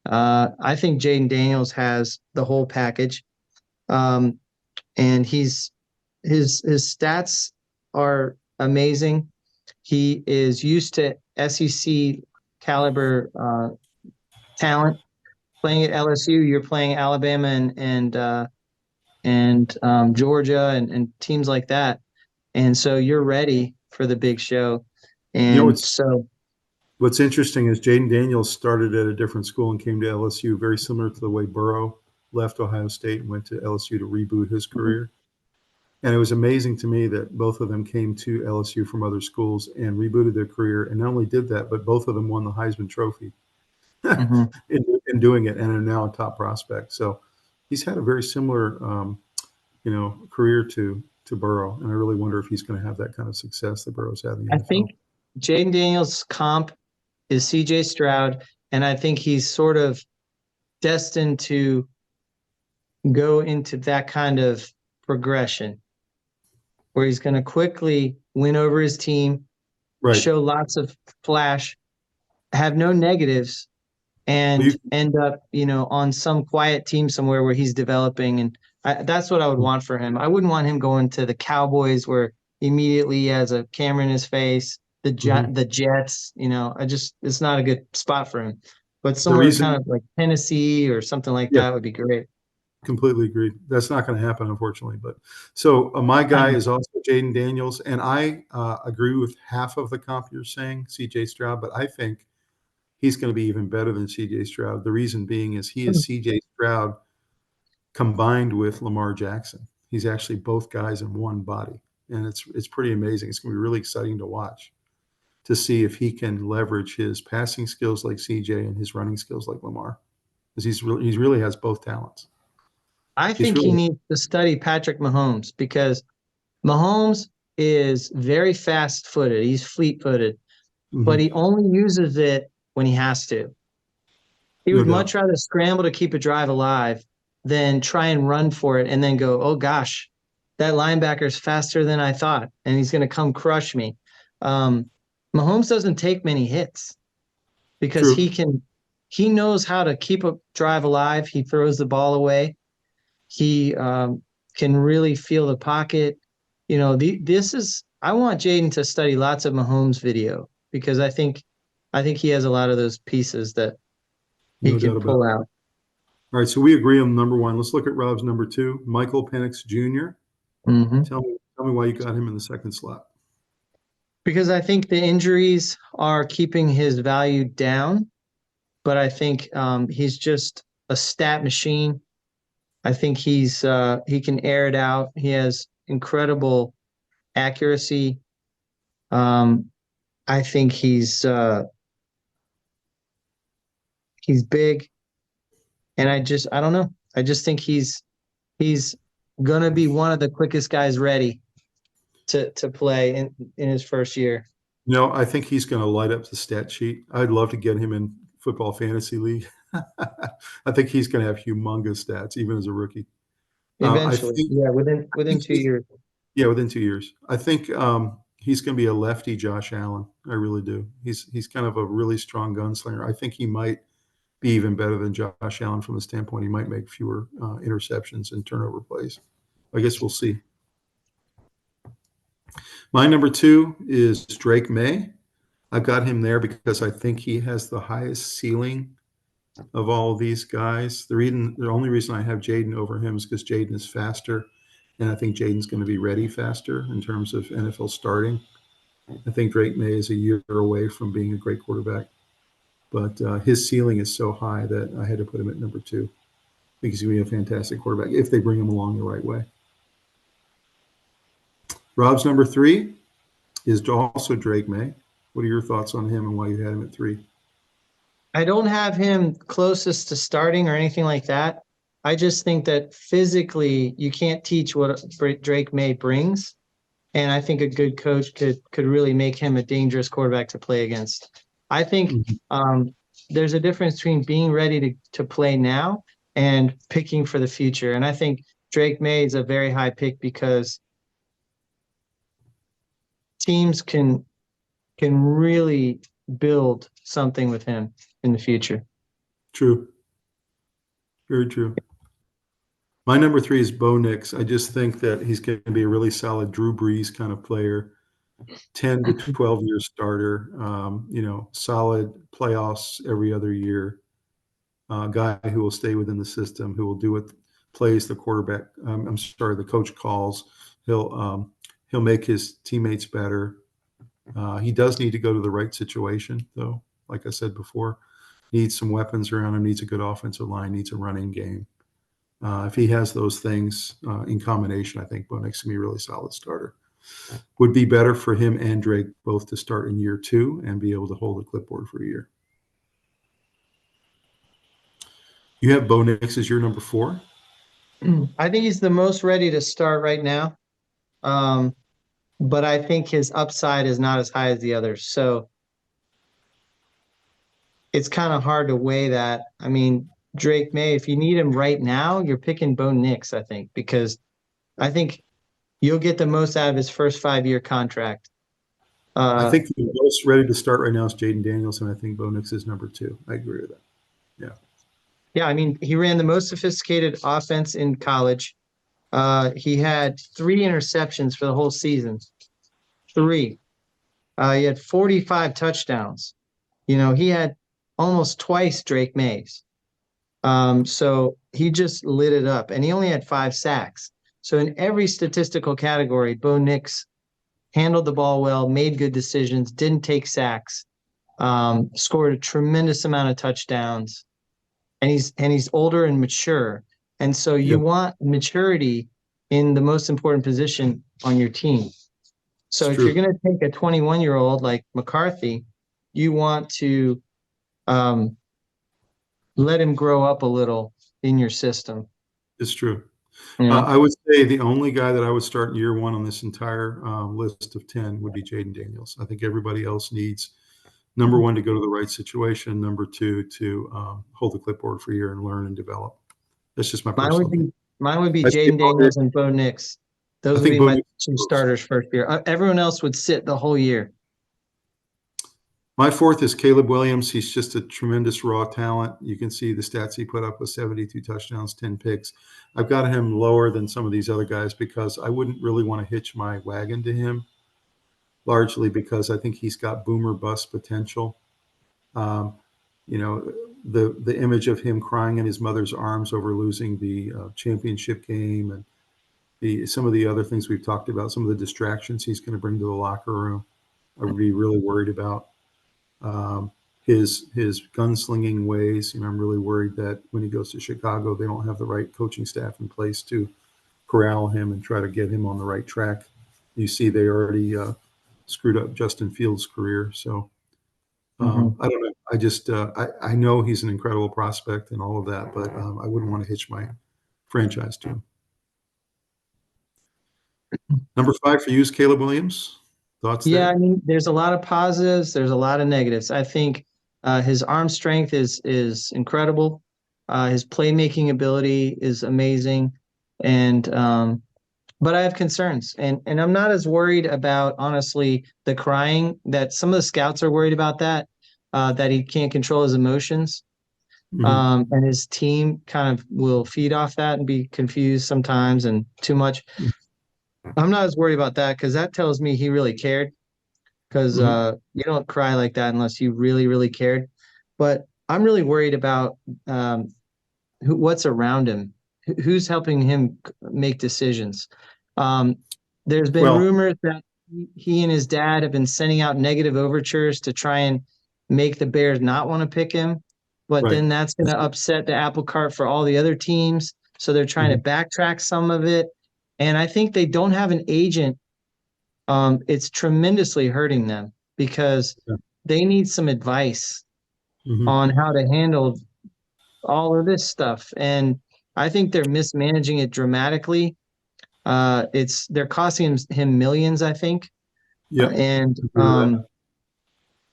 I think Jayden Daniels has the whole package, and his stats are amazing. He is used to SEC caliber talent. Playing at LSU, you're playing Alabama and Georgia and teams like that, and so you're ready for the big show. And what's interesting is Jayden Daniels started at a different school and came to LSU, very similar to the way Burrow left Ohio State and went to LSU to reboot his career. And it was amazing to me that both of them came to LSU from other schools and rebooted their career. And not only did that, but both of them won the Heisman Trophy in doing it and are now a top prospect. So he's had a very similar, career to Burrow. And I really wonder if he's going to have that kind of success that Burrow's had in the NFL. I think Jayden Daniels' comp is C.J. Stroud, and I think he's sort of destined to go into that kind of progression where he's going to quickly win over his team, show lots of flash, have no negatives, and end up, on some quiet team somewhere where he's developing. And that's what I would want for him. I wouldn't want him going to the Cowboys where immediately he has a camera in his face. The Jets, it's not a good spot for him. But somewhere kind of like Tennessee or something like that would be great. Completely agree. That's not going to happen, unfortunately. But so my guy is also Jayden Daniels, and I agree with half of the comp you're saying, C.J. Stroud, but I think he's going to be even better than C.J. Stroud. The reason being is he is C.J. Stroud combined with Lamar Jackson. He's actually both guys in one body, and it's pretty amazing. It's going to be really exciting to watch, to see if he can leverage his passing skills like CJ and his running skills like Lamar, because he really has both talents. I think he needs to study Patrick Mahomes because Mahomes is very fast-footed. He's fleet-footed, but he only uses it when he has to. He would much rather scramble to keep a drive alive than try and run for it and then go, oh, gosh, that linebacker's faster than I thought, and he's going to come crush me. Mahomes doesn't take many hits because he knows how to keep a drive alive. He throws the ball away. He can really feel the pocket. I want Jayden to study lots of Mahomes video because I think he has a lot of those pieces that he No doubt could about pull it. out. All right, so we agree on number one. Let's look at Rob's number two, Michael Penix Jr. Hmm. Tell me why you got him in the second slot. Because I think the injuries are keeping his value down, but I think he's just a stat machine. I think he can air it out. He has incredible accuracy. Um, I think he's big, and I don't know. I just think he's gonna be one of the quickest guys ready to play in his first year. No, I think he's going to light up the stat sheet. I'd love to get him in football fantasy league. I think he's going to have humongous stats, even as a rookie. I Eventually, think, yeah, I within think 2 years. yeah, within 2 years. I think he's going to be a lefty Josh Allen. I really do. He's kind of a really strong gunslinger. I think he might be even better than Josh Allen from the standpoint he might make fewer interceptions and turnover plays. I guess we'll see. My number two is Drake May. I've got him there because I think he has the highest ceiling of all of these guys. The only reason I have Jaden over him is because Jaden is faster, and I think Jaden's going to be ready faster in terms of NFL starting. I think Drake May is a year away from being a great quarterback, but his ceiling is so high that I had to put him at number two. I think he's going to be a fantastic quarterback if they bring him along the right way. Rob's number three is also Drake May. What are your thoughts on him and why you had him at three? I don't have him closest to starting or anything like that. I just think that physically you can't teach what Drake May brings, and I think a good coach could really make him a dangerous quarterback to play against. I think Mhm. there's a difference between being ready to play now and picking for the future. And I think Drake May is a very high pick because teams can really build something with him in the future. True. Very true. My number three is Bo Nix. I just think that he's going to be a really solid Drew Brees kind of player, 10 to 12 year starter, solid playoffs every other year, guy who will stay within the system, who will do what plays the quarterback. The coach calls. He'll make his teammates better. He does need to go to the right situation, though. Like I said before, needs some weapons around him, needs a good offensive line, needs a running game. If he has those things in combination, I think Bo Nix can be a really solid starter. Would be better for him and Drake both to start in year two and be able to hold a clipboard for a year. You have Bo Nix as your number four? I think he's the most ready to start right now. Um, but I think his upside is not as high as the others. So it's kind of hard to weigh that. I mean, Drake May, if you need him right now, you're picking Bo Nix, I think, because I think you'll get the most out of his first 5-year contract. I Uh, think the most ready to start right now is Jaden Daniels, and I think Bo Nix is number two. I agree with that. Yeah. yeah, I mean, he ran the most sophisticated offense in college. He had 3 interceptions for the whole season. 3. He had 45 touchdowns. He had almost twice Drake May's. So he just lit it up, and he only had 5 sacks. So in every statistical category, Bo Nix handled the ball well, made good decisions, didn't take sacks, scored a tremendous amount of touchdowns, and he's older and mature. And so you Yep. want maturity in the most important position on your team. It's So if you're true. going to take a 21-year-old like McCarthy, you want to let him grow up a little in your system. It's true. You know, I would say the only guy that I would start in year one on this entire list of 10 would be Jaden Daniels. I think everybody else needs number one to go to the right situation, number two to hold the clipboard for a year and learn and develop. That's just my mine would personal opinion. be mine would be I see Jaden Bo Nix. Daniels and Bo Nix. I Those would think be Bo my Nix is 2 close. starters first year. Everyone else would sit the whole year. My fourth is Caleb Williams. He's just a tremendous raw talent. You can see the stats he put up with 72 touchdowns, 10 picks. I've got him lower than some of these other guys because I wouldn't really want to hitch my wagon to him largely because I think he's got boomer bust potential. Um, you know, the image of him crying in his mother's arms over losing the championship game, and some of the other things we've talked about, some of the distractions he's going to bring to the locker room, I would be really worried about. Um, his gunslinging ways, I'm really worried that when he goes to Chicago, they don't have the right coaching staff in place to corral him and try to get him on the right track. You see, they already screwed up Justin Fields' career. So I don't know. I just I know he's an incredible prospect and all of that, but I wouldn't want to hitch my franchise to him. Number 5 for you is Caleb Williams. Thoughts Yeah, there? I mean, there's a lot of positives. There's a lot of negatives. I think his arm strength is incredible. His playmaking ability is amazing, and but I have concerns, and I'm not as worried about, honestly, the crying that some of the scouts are worried about, that he can't control his emotions. Mhm. And his team kind of will feed off that and be confused sometimes and too much. I'm not as worried about that because that tells me he really cared. Because Mhm. you don't cry like that unless you really, really cared. But I'm really worried about what's around him, who's helping him make decisions. Um, there's been Well, rumors that he and his dad have been sending out negative overtures to try and make the Bears not want to pick him. But right. then that's going to upset the apple cart for all the other teams. So they're trying to Mhm. backtrack some of it. And I think they don't have an agent. It's tremendously hurting them because Yeah. they need some advice Mhm. on how to handle all of this stuff. And I think they're mismanaging it dramatically. They're costing him millions, I think. Yep. And Agree with that.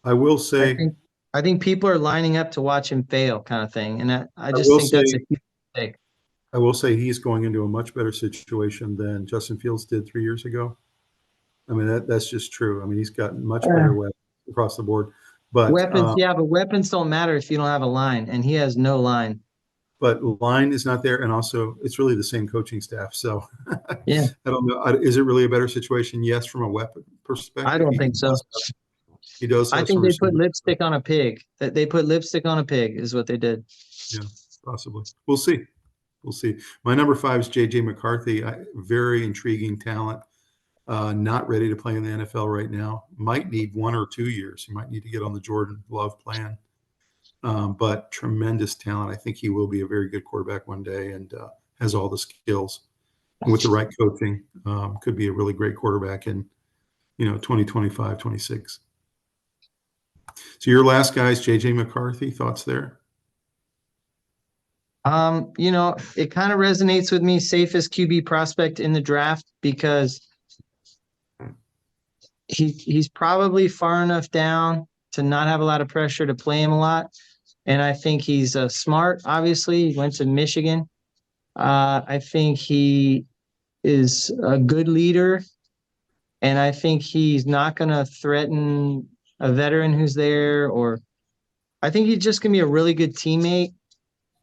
I will I say, think I think people are lining up to watch him fail, kind of thing. And I I just will think that's a say, huge mistake. I will say he's going into a much better situation than Justin Fields did 3 years ago. I mean, that's just true. I mean, he's gotten much better Uh, weapons across the board. But Weapons, yeah, but weapons don't matter if you don't have a line, and he has no line. line is not there, and also it's really the same coaching staff. So I Yeah, don't know. Is it really a better situation? Yes, from a weapon I perspective, don't think so. he does I have some think they put receivers. lipstick on a pig. That they put lipstick on a pig is what they did. Yeah, possibly. We'll see. We'll see. My number 5 is J.J. McCarthy. Very intriguing talent. Not ready to play in the NFL right now. Might need 1 or 2 years. He might need to get on the Jordan Love plan. But tremendous talent. I think he will be a very good quarterback one day, and has all the skills. And with the right coaching, could be a really great quarterback in 2025, 26. So your last guy is J.J. McCarthy. Thoughts there? It kind of resonates with me, safest QB prospect in the draft because he's probably far enough down to not have a lot of pressure to play him a lot. And I think he's smart. Obviously, he went to Michigan. I think he is a good leader, and I think he's not going to threaten a veteran who's there, or I think he's just going to be a really good teammate.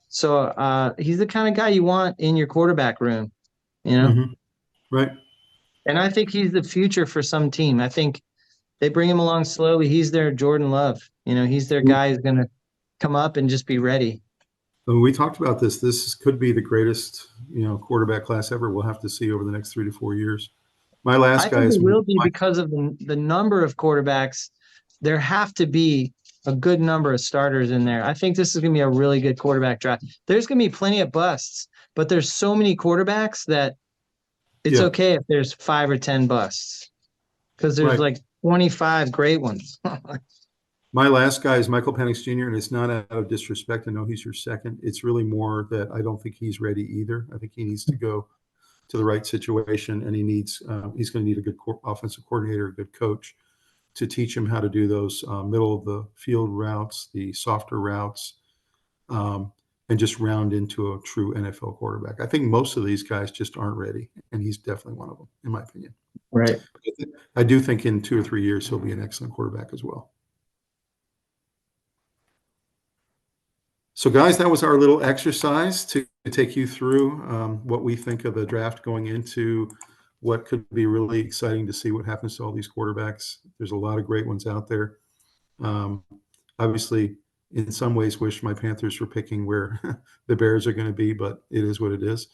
So he's the kind of guy you want in your quarterback room, you know? Mm-hmm. Right. And I think he's the future for some team. I think they bring him along slowly. He's their Jordan Love. He's their guy who's going to come up and just be ready. When we talked about this, this could be the greatest, quarterback class ever. We'll have to see over the next 3 to 4 years. My I last guy think is it will be Mike. because of the number of quarterbacks. There have to be a good number of starters in there. I think this is going to be a really good quarterback draft. There's going to be plenty of busts, but there's so many quarterbacks that it's Yeah, okay if there's 5 or 10 busts because there's right. like 25 great ones. My last guy is Michael Penix Jr., and it's not out of disrespect. I know he's your second. It's really more that I don't think he's ready either. I think he needs to go to the right situation, and he's going to need a good offensive coordinator, a good coach to teach him how to do those middle of the field routes, the softer routes, um, and just round into a true NFL quarterback. I think most of these guys just aren't ready, and he's definitely one of them, in my opinion. Right. I do think in 2 or 3 years he'll be an excellent quarterback as well. So, guys, that was our little exercise to take you through what we think of the draft going into what could be really exciting to see what happens to all these quarterbacks. There's a lot of great ones out there. Um, Obviously, in some ways, wish my Panthers were picking where the Bears are going to be, but it is what it is.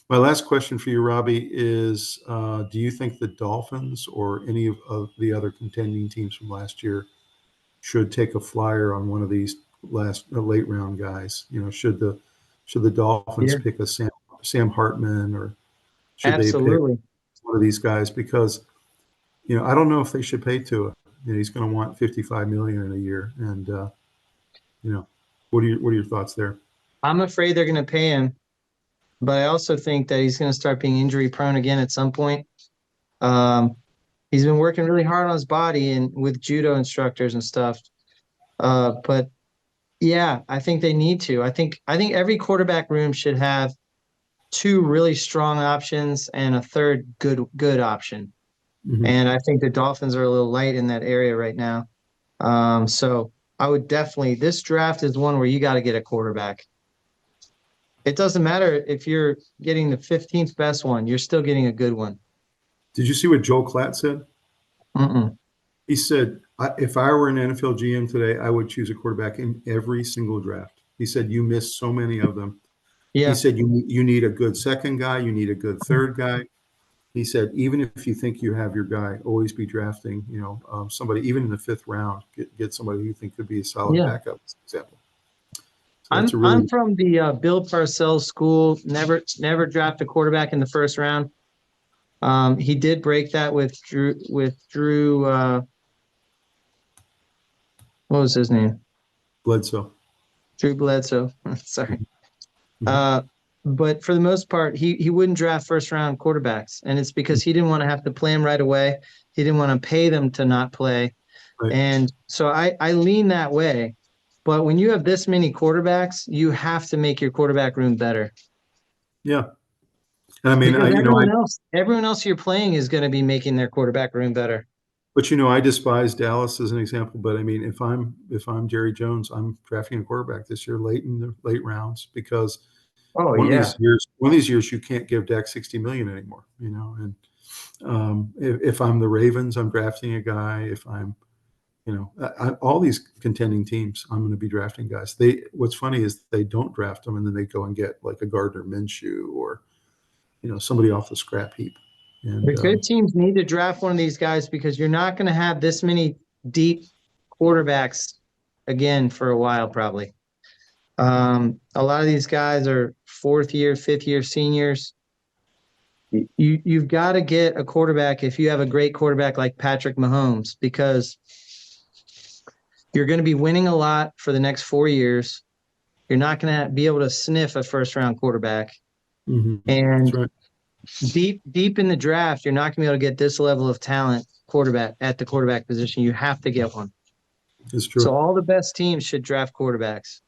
My last question for you, Robbie, is do you think the Dolphins or any of the other contending teams from last year should take a flyer on one of these late round guys? You know, should the Dolphins Yeah, pick a Sam Hartman, or should they pick absolutely. one of these guys? Because I don't know if they should pay Tua. He's going to want 55 million in a year, and what are your thoughts there? I'm afraid they're going to pay him, but I also think that he's going to start being injury prone again at some point. He's been working really hard on his body and with judo instructors and stuff. But yeah, I think they need to. I think every quarterback room should have two really strong options and a third good option. Mm-hmm. And I think the Dolphins are a little light in that area right now. So I would definitely, this draft is one where you got to get a quarterback. It doesn't matter if you're getting the 15th best one, you're still getting a good one. Did you see what Joel Klatt said? Mm-mm. He said, if I were an NFL GM today, I would choose a quarterback in every single draft. He said, you miss so many of them. Yeah. He said, you need a good second guy. You need a good third guy. He said, even if you think you have your guy, always be drafting, somebody, even in the 5th round, get somebody who you think could be a solid backup, for example. So I'm from the Bill Parcells school. Never draft a quarterback in the 1st round. He did break that with Drew. What was his name? Bledsoe. Drew Bledsoe. Sorry. Mm-hmm. But for the most part, he wouldn't draft 1st round quarterbacks, and it's because he didn't want to have to play them right away. He didn't want to pay them to not play, Right. and so I lean that way. But when you have this many quarterbacks, you have to make your quarterback room better. Yeah. I mean, because everyone else you're playing is going to be making their quarterback room better. But I despise Dallas as an example. But I mean, if I'm Jerry Jones, I'm drafting a quarterback this year late in the late rounds, because one of these years you can't give Dak 60 million anymore. And if I'm the Ravens, I'm drafting a guy. If I'm all these contending teams, I'm going to be drafting guys. What's funny is they don't draft them, and then they go and get like a Gardner Minshew or somebody off the scrap heap. And The good teams need to draft one of these guys, because you're not going to have this many deep quarterbacks again for a while, probably. A lot of these guys are 4th year, 5th year seniors. You've got to get a quarterback if you have a great quarterback like Patrick Mahomes, because you're going to be winning a lot for the next 4 years. You're not going to be able to sniff a 1st round quarterback. Mm-hmm. And That's right. deep in the draft, you're not going to be able to get this level of talent quarterback at the quarterback position. You have to get one. It's true. So all the best teams should draft quarterbacks.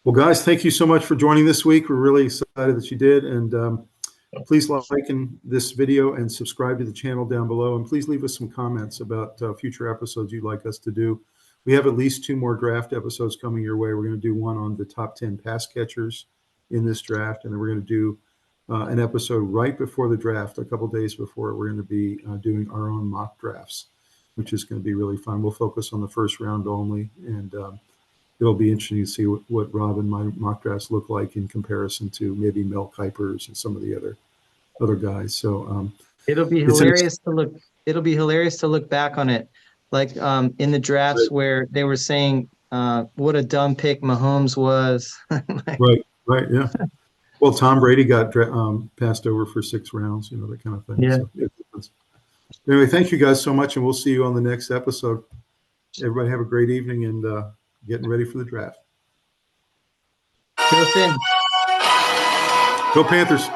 Well, guys, thank you so much for joining this week. We're really excited that you did. And please like this video and subscribe to the channel down below. And please leave us some comments about future episodes you'd like us to do. We have at least 2 more draft episodes coming your way. We're going to do one on the top 10 pass catchers in this draft. And then we're going to do an episode right before the draft, a couple days before. We're going to be doing our own mock drafts, which is going to be really fun. We'll focus on the 1st round only. And it'll be interesting to see what Rob and my mock drafts look like in comparison to maybe Mel Kiper's and some of the other guys. So it'll be hilarious to look. It'll be hilarious to look back on it, like in the drafts where they were saying what a dumb pick Mahomes was. Right, yeah. Well, Tom Brady got passed over for 6 rounds, that kind of thing. Yeah. So, anyway, thank you guys so much, and we'll see you on the next episode. Everybody have a great evening, and getting ready for the draft. Go Finn. Go Panthers.